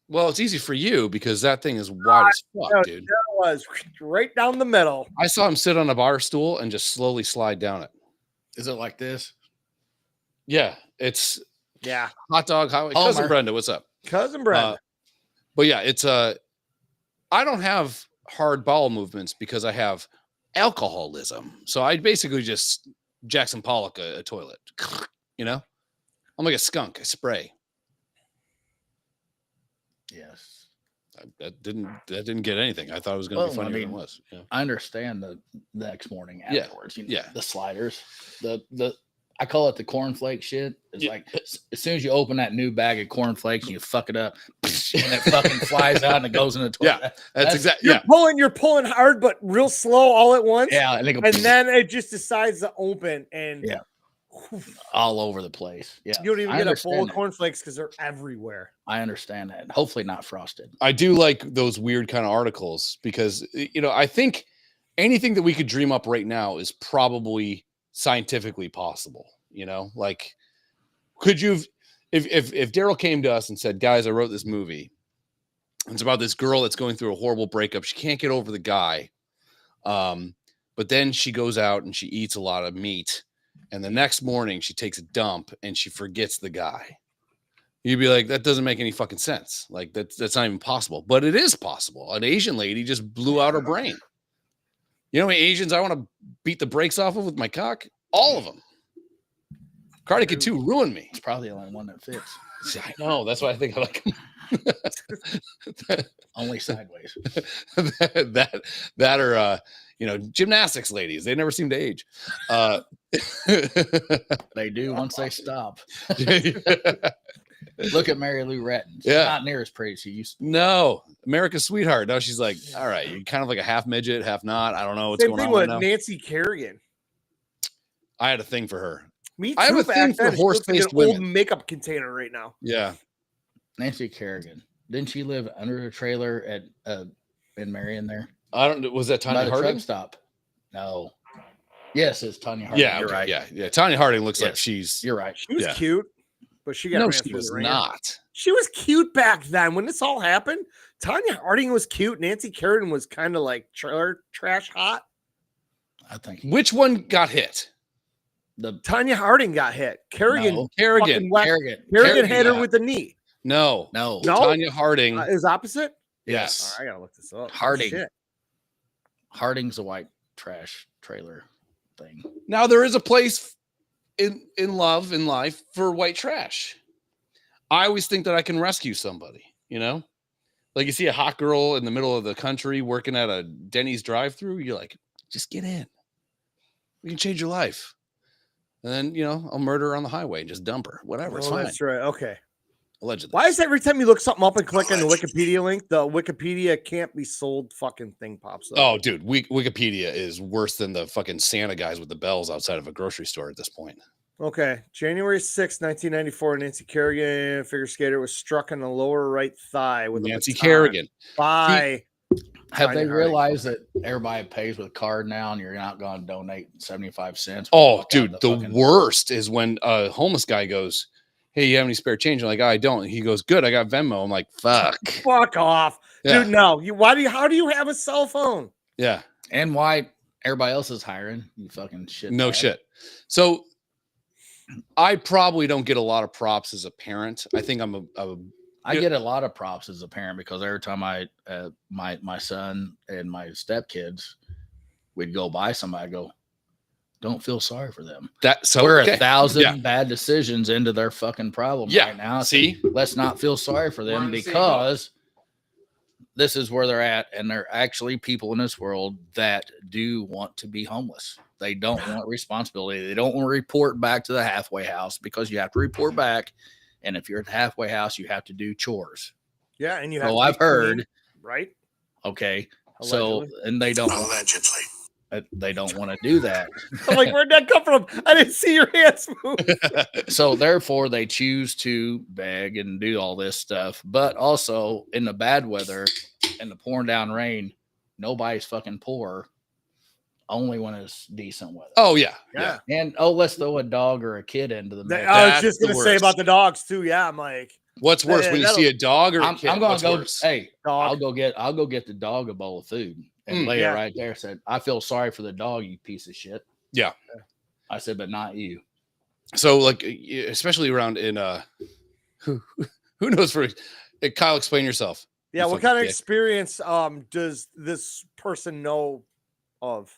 Well, it's easy for you because that thing is wide as fuck, dude. That was right down the middle. I saw him sit on a bar stool and just slowly slide down it. Is it like this? Yeah, it's Yeah. hot dog highway. Homer. Cousin Brenda, what's up? Cousin Brenda. But yeah, it's I don't have hard bowel movements because I have alcoholism. So I basically just Jackson Pollock a toilet. You know, I'm like a skunk. I spray. Yes. That didn't get anything. I thought it was going to be funnier than it was. Yeah. I understand the next morning afterwards. Yeah. The sliders, the I call it the cornflake shit. It's like as soon as you open that new bag of cornflakes and you fuck it up, and it fucking flies out and it goes in the toilet. Yeah, that's exactly. You're pulling hard, but real slow all at once. Yeah, and then it just decides to open and all over the place. Yeah, you don't even get a bowl of cornflakes because they're everywhere. I understand that. Hopefully not frosted. I do like those weird kind of articles because I think anything that we could dream up right now is probably scientifically possible. Like could you if Daryl came to us and said, guys, I wrote this movie, it's about this girl that's going through a horrible breakup, she can't get over the guy, but then she goes out and she eats a lot of meat, and the next morning she takes a dump and she forgets the guy, you'd be like, that doesn't make any fucking sense. Like that's not even possible, but it is possible. An Asian lady just blew out her brain. You know how many Asians I want to beat the brakes off of with my cock? All of them. Karate Kid 2 ruined me. It's probably the only one that fits. See, I know. That's why I think I like him. Only sideways. that are gymnastics ladies. They never seem to age. They do once they stop. Look at Mary Lou Retton. She's not near as pretty as she used to be. No, America's sweetheart. Now she's like, all right, you're kind of like a half midget, half not. I don't know what's going on. Same thing with Nancy Kerrigan. I had a thing for her. Me too. I have a thing for horse-faced women. Old makeup container right now. Yeah. Nancy Kerrigan. Didn't she live under a trailer at in Marion there? I don't. Was that Tanya Harding? Truck stop. No. Yes, it's Tanya Harding. Yeah, you're right. Yeah. Tanya Harding looks like she's. You're right. She was cute, but she got no, she was not. She was cute back then when this all happened. Tanya Harding was cute. Nancy Kerrigan was kind of like trailer trash hot. I think. Which one got hit? The Tanya Harding got hit. Kerrigan Kerrigan hit her with the knee. No. Tanya Harding is opposite. Yes. I gotta look this up. Harding. Harding's a white trash trailer thing. Now there is a place in life for white trash. I always think that I can rescue somebody. Like you see a hot girl in the middle of the country working at a Denny's drive-thru. You're like, just get in. We can change your life. And then, I'll murder her on the highway and just dump her. Whatever. It's fine. That's right. Okay. Allegedly. Why is every time you look something up and click on the Wikipedia link, the Wikipedia can't be sold fucking thing pops up? Oh, dude. Wikipedia is worse than the fucking Santa guys with the bells outside of a grocery store at this point. Okay. January 6, 1994, Nancy Kerrigan, figure skater, was struck in the lower right thigh with Nancy a baton Kerrigan. by... Have they realized that everybody pays with card now and you're not going to donate 75 cents? Oh, dude, the worst is when a homeless guy goes, hey, you have any spare change? I'm like, I don't. He goes, good, I got Venmo. I'm like, fuck off. Yeah. Dude, no. How do you have a cell phone? Yeah. And why everybody else is hiring? You fucking shit. No shit. So I probably don't get a lot of props as a parent. I think I get a lot of props as a parent because every time my son and my stepkids we'd go by somebody, I go, don't feel sorry for them. We're 1,000 bad decisions into their fucking problem right now. See, let's not feel sorry for them because this is where they're at. And there are actually people in this world that do want to be homeless. They don't want responsibility. They don't want to report back to the halfway house because you have to report back. And if you're at the halfway house, you have to do chores. Yeah, and you have. So I've heard, right? Okay, allegedly. so and they don't. Allegedly. They don't want to do that. I'm like, where'd that come from? I didn't see your hands move. So therefore they choose to beg and do all this stuff. But also in the bad weather and the pouring down rain, nobody's fucking poor. Only when it's decent weather. Oh yeah. And let's throw a dog or a kid into the mix. I was That's just gonna the say worst. about the dogs too. Yeah, I'm like, What's worse, when you see a dog or a I'm kid? gonna What's go. worse? Hey, dog. I'll go get the dog a bowl of food and lay yeah. it right there. Said, I feel sorry for the dog, you piece of shit. Yeah. I said, but not you. So like, especially around in who knows for Kyle, explain yourself. Yeah, You what fucking kind of dick. experience does this person know of?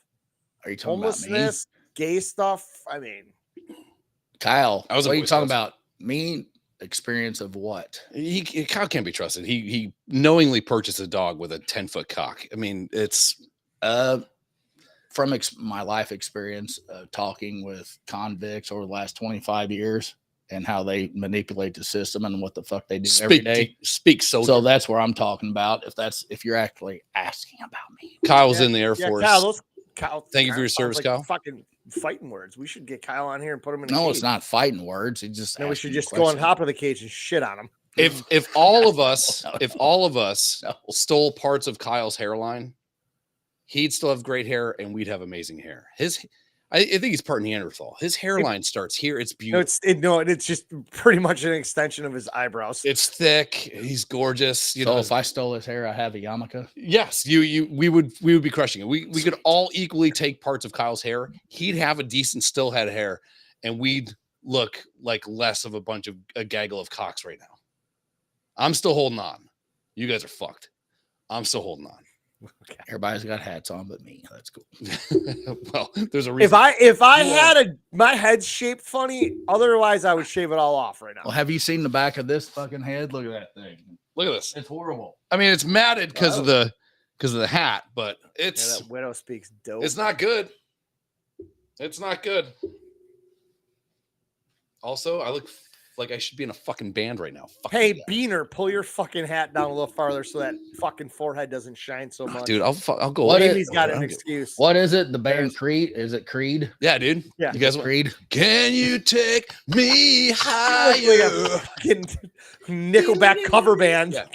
Are you talking about me? Homelessness, gay stuff? I mean, Kyle, I was a what are you Boy talking Scout. about? Me experience of what? Kyle can't be trusted. He knowingly purchased a dog with a 10-foot cock. I mean, it's From my life experience talking with convicts over the last 25 years and how they manipulate the system and what the fuck they do every day. Speak soldier. So that's where I'm talking about. If you're actually asking about me, Kyle was in the Air yeah, Force. Kyle, Thank you for your sounds service, like Kyle. Fucking fighting words. We should get Kyle on here and put him in. no, a it's cage. not fighting words. It's just No, we should asking just go on questions. top of the cage and shit on him. If all of us No. stole parts of Kyle's hairline, he'd still have great hair and we'd have amazing hair. I think he's part Neanderthal. His hairline starts here. It's No, beautiful. it's just pretty much an extension of his eyebrows. It's thick. He's gorgeous. You So know, if I stole his hair, I have a yarmulke. yes, we would be crushing it. We could all equally take parts of Kyle's hair. He'd have a decent still head of hair, and we'd look like less of a gaggle of cocks right now. I'm still holding on. You guys are fucked. I'm still holding on. Everybody's got hats on, but me. That's cool. Well, there's a reason. If I had my head shaped funny, otherwise I would shave it all off right now. Well, have you seen the back of this fucking head? Look at that thing. Look at this. It's horrible. I mean, it's matted because of the hat, but Yeah, it's that widow speaks dope. it's not good. It's not good. Also, I look like I should be in a fucking band right now. Fuck Hey, you guys. Beaner, pull your fucking hat down a little farther so that fucking forehead doesn't shine so much. Dude, I'll go. What away. is- Amy's got I an don't give- excuse. What is it? The band Creed? Is it Creed? Yeah, dude. Yeah. You guys want? Creed? Can you take me You look like higher? a fucking Nickelback cover band. Yeah.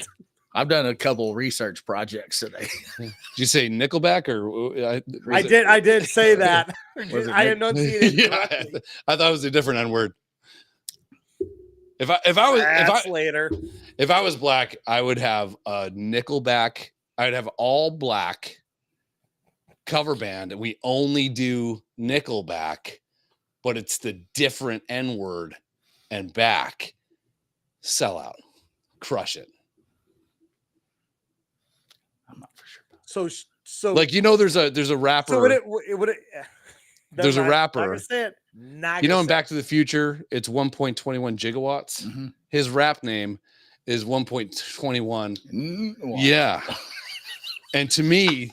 I've done a couple research projects today. Did you say Nickelback or I did say that. Was it I Nick- enunciated Yeah, correctly. I thought it was a different N word. If I was black, I would have a Nickelback. I'd have all black cover band, and we only do Nickelback, but it's the different N word and back. Sell out, crush it. I'm not for sure. So Like there's a rapper. so would it There's a Not rapper. gonna say it. Not You know, gonna in say Back to the Future, it's 1.21 gigawatts. Mm-hmm. His rap name is 1.21. Mm, Yeah. And to me,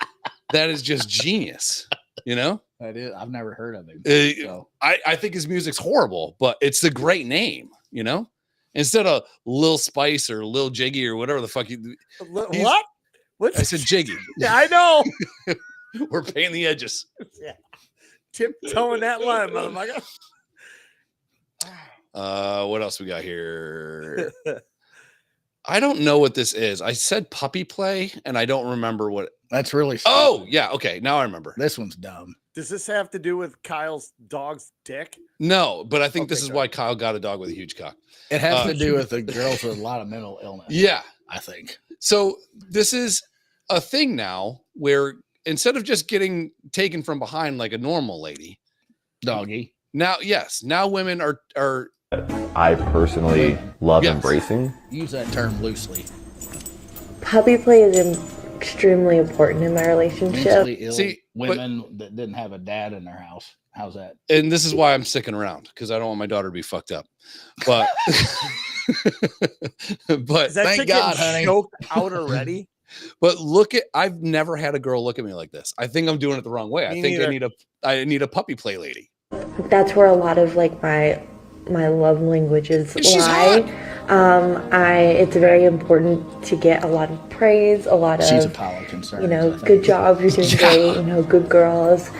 that is just genius. You know, that is. I've never heard of him. Uh, So I think his music's horrible, but it's a great name. You know, instead of Lil Spice or Lil Jiggy or whatever the fuck you. he's- What? What's I said Jiggy. Yeah, I know. We're painting the edges. Yeah. Tiptoeing that line, motherfucker. What else we got here? I don't know what this is. I said puppy play, and I don't remember what. that's really. Oh, stupid. yeah. Okay, now I remember. This one's dumb. Does this have to do with Kyle's dog's dick? No, but I think Okay, this is good. why Kyle got a dog with a huge cock. It has Uh, to do with the girls with a lot of mental illness. Yeah. I think. So this is a thing now where instead of just getting taken from behind like a normal lady, Doggy. now women are I personally love Yes. embracing. Use that term loosely. Puppy play is extremely important in my relationship. Mentally ill See, but- women that didn't have a dad in their house. How's that? and this is why I'm sticking around because I don't want my daughter to be fucked up. But but Is that Thank chick God, getting honey. choked out already? But I've never had a girl look at me like this. I think I'm doing it the wrong way. I Me think neither. I need a puppy play lady. That's where a lot of like my my love languages She's lie. It's very important to get a lot of praise, a lot She's a of, pile of concerns. you know, good job, you're doing great, you know, good girls.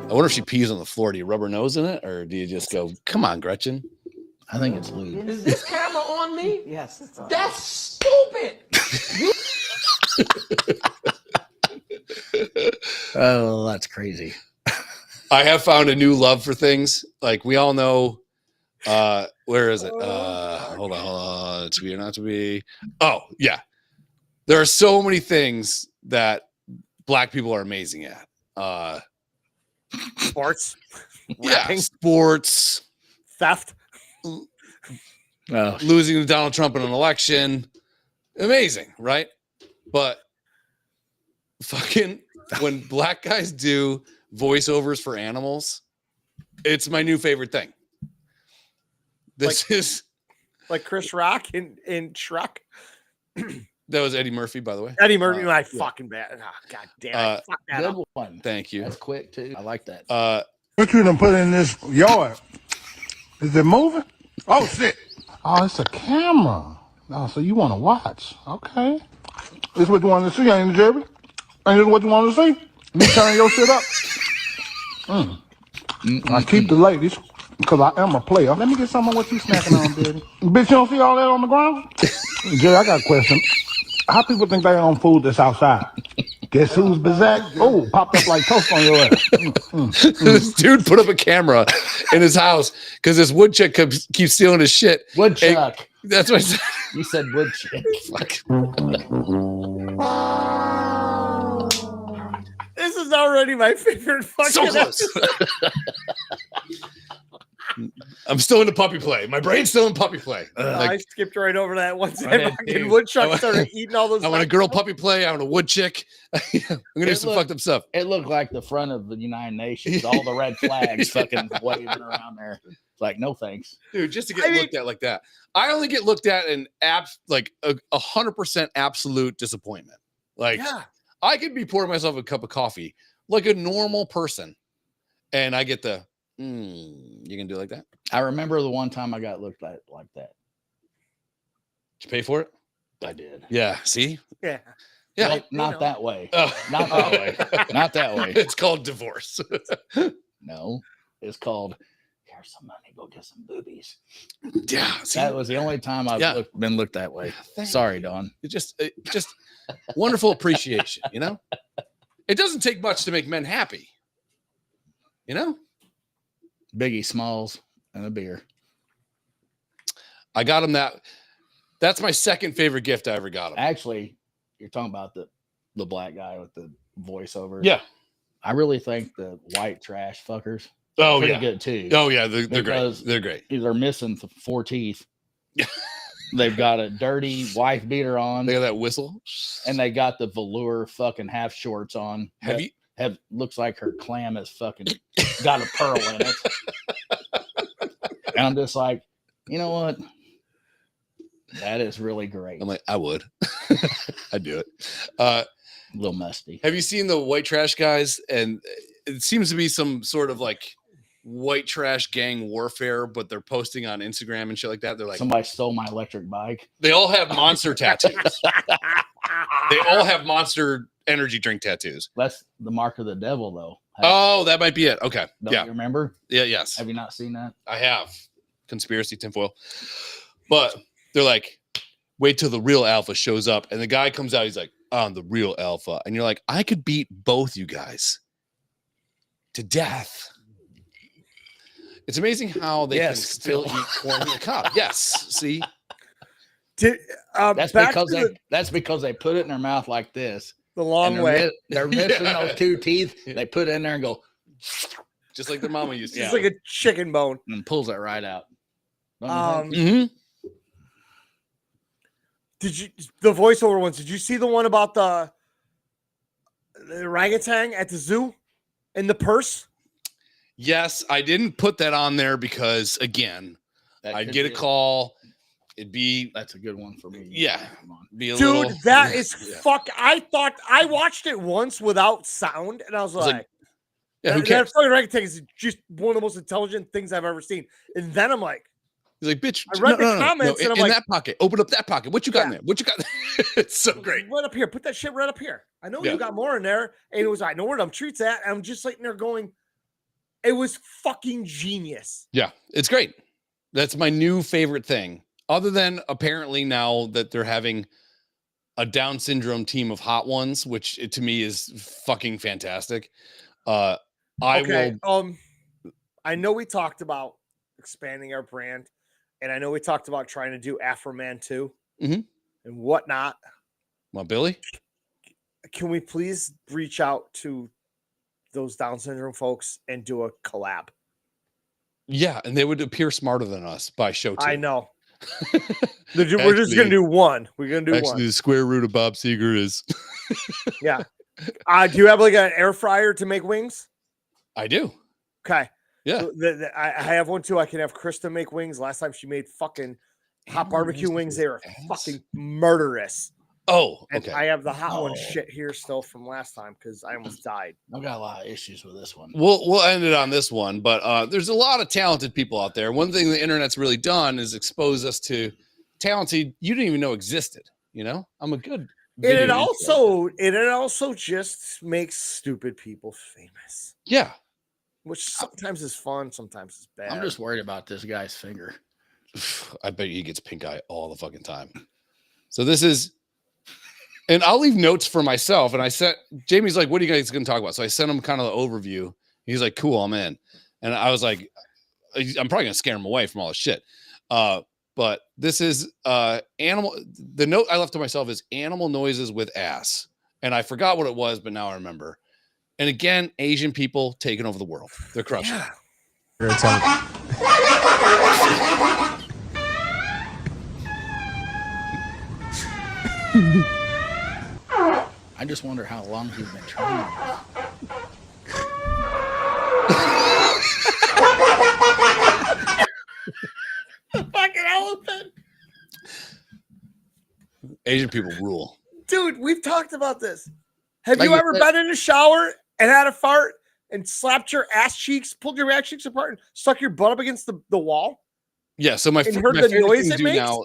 I wonder if she pees on the floor. Do you rub her nose in it, or do you just go, "Come on, Gretchen"? I think it's lewd. Is this camera on me? Yes. It's on. That's stupid. Oh, that's crazy. I have found a new love for things. Like we all know. Where is it? Hold on. To be or not to be. Oh yeah, there are so many things that Black people are amazing at. Sports, Yeah, rapping, sports, theft. Oh, losing to Donald Trump in an election, amazing, right? But fucking when Black guys do voiceovers for animals, it's my new favorite thing. This is like Chris Rock in Shrek. that was Eddie Murphy, by the way. Eddie Murphy, my fucking bad. Oh, God damn it. Fuck that good up. one. Thank you. That's quick too. I like that. What you done put in this yard? Is it moving? Oh, shit. Oh, it's a camera. Oh, so you want to watch. Okay. This what you wanted to see, ain't it, Jerry? Ain't this what you wanted to see? You turn your shit up? I keep the ladies, because I am a player. Let me get some of what you snacking on, baby. Bitch, you don't see all that on the ground? Jerry, I got a question. How people think they own food that's outside? Guess who's Bizak? Oh, popped up like toast on your ass. This dude put up a camera in his house because this woodchuck keeps stealing his shit. Woodchuck. That's what I said. You said woodchuck. This is already my favorite fucking So close. I'm still into puppy play. My brain's still in puppy play. I skipped right over that once Right, that fucking dude. woodchuck started eating all those. I want a girl puppy play. I want a wood chick. I'm gonna do some fucked up stuff. It looked like the front of the United Nations. All the red flags fucking waving around there. It's like, no thanks. Dude, just to get looked at like that. I only get looked at in like 100% absolute disappointment. Like I could be pouring myself a cup of coffee like a normal person. And I get the you can do it like that? I remember the one time I got looked at like that. Did you pay for it? I did. Yeah. See? Yeah. Yeah. Not that way. Oh. Not that way. Not that way. It's called divorce. No, it's called here's some money, go get some boobies. Yeah. See? That was the only time I've been looked that way. Sorry, Don. It just wonderful appreciation, you know? It doesn't take much to make men happy. You know? Biggie Smalls and a beer. I got him that. That's my second favorite gift I ever got him. Actually, you're talking about the black guy with the voiceover. Yeah. I really think the white trash fuckers Oh, pretty yeah. good too. Oh, yeah. They're great. Because They're great. They're missing 4 teeth. They've got a dirty wife beater on. They got that whistle. And they got the velour fucking half shorts on. Have looks like her clam is fucking got a pearl in it. And I'm just like, you know what? That is really great. I'm like, I would. I'd do it. A little musty. Have you seen the white trash guys? And it seems to be some sort of like white trash gang warfare, but they're posting on Instagram and shit like that. They're like, somebody stole my electric bike. They all have monster tattoos. They all have Monster energy drink tattoos. That's the mark of the devil, though. Oh, that might be it. Okay. Don't you remember? Yeah, yes. Have you not seen that? I have. Conspiracy tinfoil. But they're like, wait till the real alpha shows up. And the guy comes out, he's like, I'm the real alpha. And you're like, I could beat both you guys to death. It's amazing how they can still eat corn in the cob. Yes. See? That's because they put it in their mouth like this. The long way. They're missing those 2 teeth. They put it in there and go just like their mama used to. It's like a chicken bone. And pulls it right out. Did you the voiceover ones? Did you see the one about the orangutan at the zoo in the purse? Yes, I didn't put that on there because again, I'd get a call. It'd be that's a good one for me. Yeah. Be a Dude, little, that is fuck. I thought I watched it once without sound, and I was like, Yeah, who That cares? fucking orangutan is just one of the most intelligent things I've ever seen. And then I'm like, He's like, bitch. I read the comments in, and I'm in like, that pocket. Open up that pocket. What you got in there? What you got? It's so great. Right up here. Put that shit right up here. I know Yeah. you got more in there. And it was, I know where them treats at. And I'm just sitting there going, it was fucking genius. Yeah, it's great. That's my new favorite thing. Other than apparently now that they're having a Down syndrome team of hot ones, which to me is fucking fantastic. I know we talked about expanding our brand, and I know we talked about trying to do Afro Man too, and whatnot. Well, Billy, can we please reach out to those Down syndrome folks and do a collab? Yeah, and they would appear smarter than us by show 2. I know. We're just gonna do one. We're gonna do one. The square root of Bob Seger is. Yeah. Do you have like an air fryer to make wings? I do. Okay. Yeah. So I have one too. I can have Krista make wings. Last time she made fucking hot barbecue wings. They were fucking murderous. Oh, and okay. I have the hot one shit here still from last time because I almost died. I've got a lot of issues with this one. We'll end it on this one, but there's a lot of talented people out there. One thing the internet's really done is expose us to talents you didn't even know existed. You know, I'm a good. And it also just makes stupid people famous. Yeah. Which sometimes is fun, sometimes it's bad. I'm just worried about this guy's finger. I bet he gets pink eye all the fucking time. So this is, and I'll leave notes for myself. And I sent, Jamie's like, what are you guys going to talk about? So I sent him kind of the overview. He's like, cool, I'm in. And I was like, I'm probably going to scare him away from all this shit. But this is animal. The note I left to myself is animal noises with ass. And I forgot what it was, but now I remember. And again, Asian people taking over the world. They're crushing. Yeah. I just wonder how long he's been training. Fucking elephant. Asian people rule. Dude, we've talked about this. Have you ever been in a shower and had a fart and slapped your ass cheeks, pulled your ass cheeks apart, and stuck your butt up against the wall? Yeah. So my heard my the favorite noise thing it to do makes? now.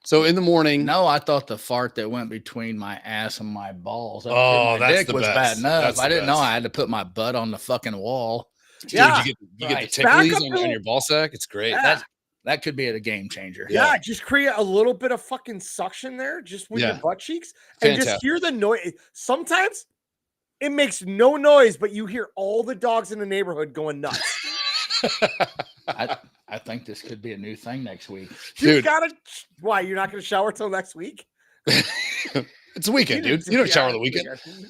So in the morning. No, I thought the fart that went between my ass and my balls. Oh, my that's dick the was best. bad enough. That's I the didn't know best. I had to put my butt on the fucking wall. Yeah. Dude, you get the Back ticklies up on your ball sack. It's great. Yeah. That could be a game changer. Yeah, just create a little bit of fucking suction there, just with your butt cheeks, and just hear the noise. Sometimes it makes no noise, but you hear all the dogs in the neighborhood going nuts. I think this could be a new thing next week. You gotta. Why you're not gonna shower till next week? It's a weekend, dude. You don't shower the weekend.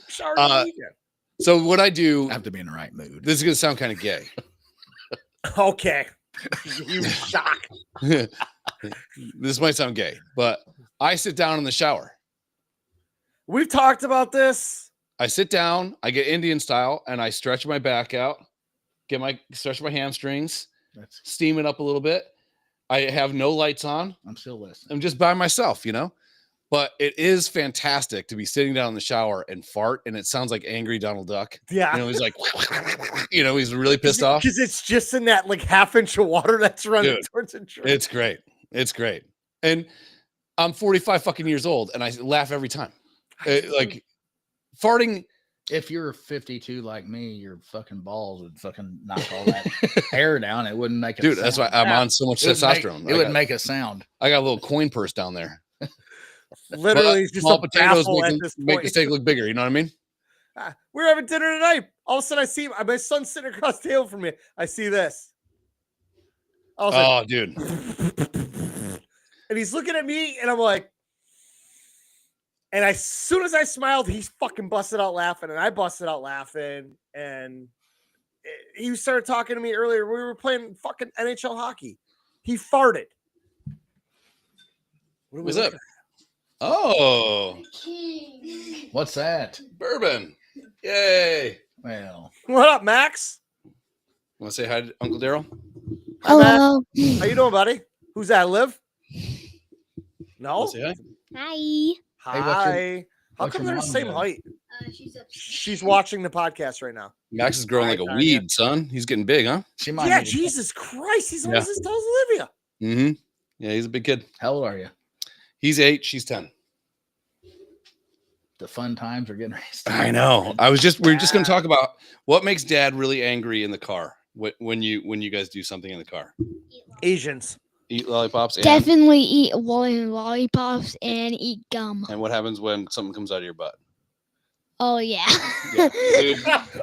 Shower the weekend. So what I do, I have to be in the right mood. This is gonna sound kind of gay. Okay. You shock. This might sound gay, but I sit down in the shower. We've talked about this. I sit down, I get Indian style, and I stretch my back out, stretch my hamstrings, steam it up a little bit. I have no lights on. I'm still listening. I'm just by myself, you know. But it is fantastic to be sitting down in the shower and fart, and it sounds like angry Donald Duck. Yeah. You know, he's like, you know, he's really pissed off. Because it's just in that like half-inch of water that's running towards the tree. It's great. It's great. And I'm 45 fucking years old, and I laugh every time. Like farting. If you're 52 like me, your fucking balls would fucking knock all that hair down. It wouldn't make a Dude, sound. that's why I'm on so much testosterone. It wouldn't make a sound. I got a little coin purse down there. Literally, it's just small a potatoes baffle at this make point. the steak look bigger. You know what I mean? We're having dinner tonight. All of a sudden, I see my son's sitting across the table from me. I see this. I was like, dude. And he's looking at me, and I'm like, and as soon as I smiled, he's fucking busted out laughing, and I busted out laughing, and he started talking to me earlier. We were playing fucking NHL hockey. He farted. What was that? Oh, what's that? Bourbon. Yay. Well, what up, Max? Want to say hi to Uncle Daryl? Hello. How you doing, buddy? Who's that? Liv? No. Say hi. Hi. Hi. How What's come your they're the mom same doing? height? She's watching the podcast right now. Max is growing like a Tanya. weed, son. He's getting big, huh? She might Yeah, need to- Jesus Christ. He's Yeah. almost as tall as Olivia. Mm-hmm. Yeah, he's a big kid. How old are you? He's 8. She's 10. The fun times are getting raised. I know. We were just going to talk about what makes Dad really angry in the car when you guys do something in the car. Asians. Eat lollipops. And, Definitely eat lollipops and eat gum. and what happens when something comes out of your butt? Oh yeah. Yeah, dude.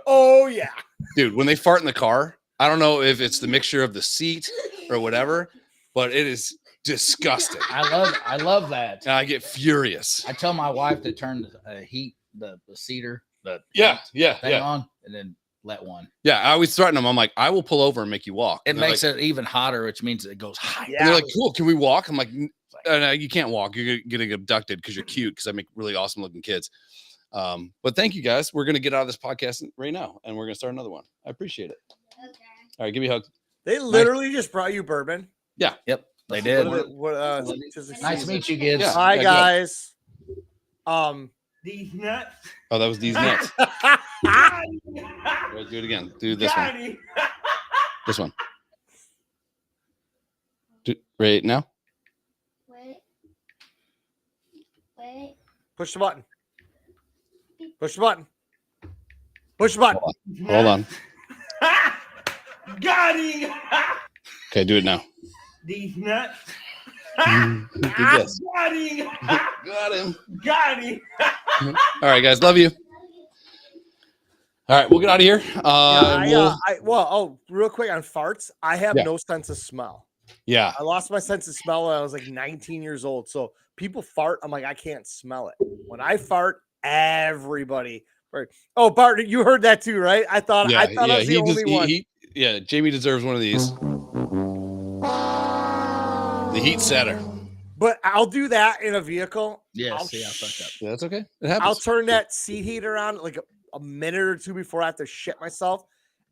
Oh yeah. Dude, when they fart in the car, I don't know if it's the mixture of the seat or whatever, but it is disgusting. I love that. And I get furious. I tell my wife to turn the cedar, the Yeah, thing on, and then let one. Yeah, I always threaten them. I'm like, I will pull over and make you walk. It And they're makes like, it even hotter, which means it goes higher. Yeah. and they're like, cool, can we walk? I'm like, no, you can't walk. You're getting abducted because you're cute, because I make really awesome looking kids. But thank you guys. We're going to get out of this podcast right now, and we're going to start another one. I appreciate it. Okay. All right, give me a hug. They literally just brought you bourbon. Yep, they did. Nice to meet you, kids. Yeah. Hi good. guys. These nuts. Oh, that was these nuts. Right, do it again. Do this one. This one. Right now. Wait. Push the button. Push the button. Push the button. Hold on. Got him. Okay, do it now. These nuts. Do this. Got him. Got him. Got him. All right, guys. Love you. All right, we'll get out of here. Real quick on farts. I have no sense of smell. Yeah. I lost my sense of smell when I was like 19 years old. So people fart. I'm like, I can't smell it. When I fart, everybody. Oh, Bart, you heard that too, right? I thought I was the only one. Jamie deserves one of these. The heat setter. But I'll do that in a vehicle. Yeah, I fucked up. Yeah, that's okay. It happens. I'll turn that seat heater on like a minute or two before I have to shit myself.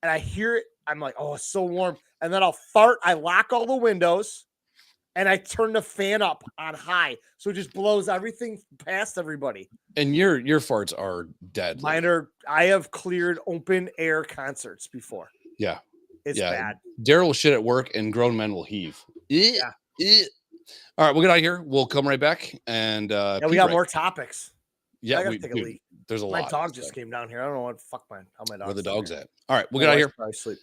And I hear it. I'm like, oh, it's so warm. And then I'll fart. I lock all the windows and I turn the fan up on high. So it just blows everything past everybody. And your farts are dead. I have cleared open air concerts before. Yeah. It's bad. Daryl will shit at work and grown men will heave. Yeah. All right, we'll get out of here. We'll come right back. And we got more topics. Yeah, I gotta take a leak. There's a lot. My dog just came down here. I don't know what the fuck how my dog. Where the dog's at. All right, we'll get out of here. Probably sleep.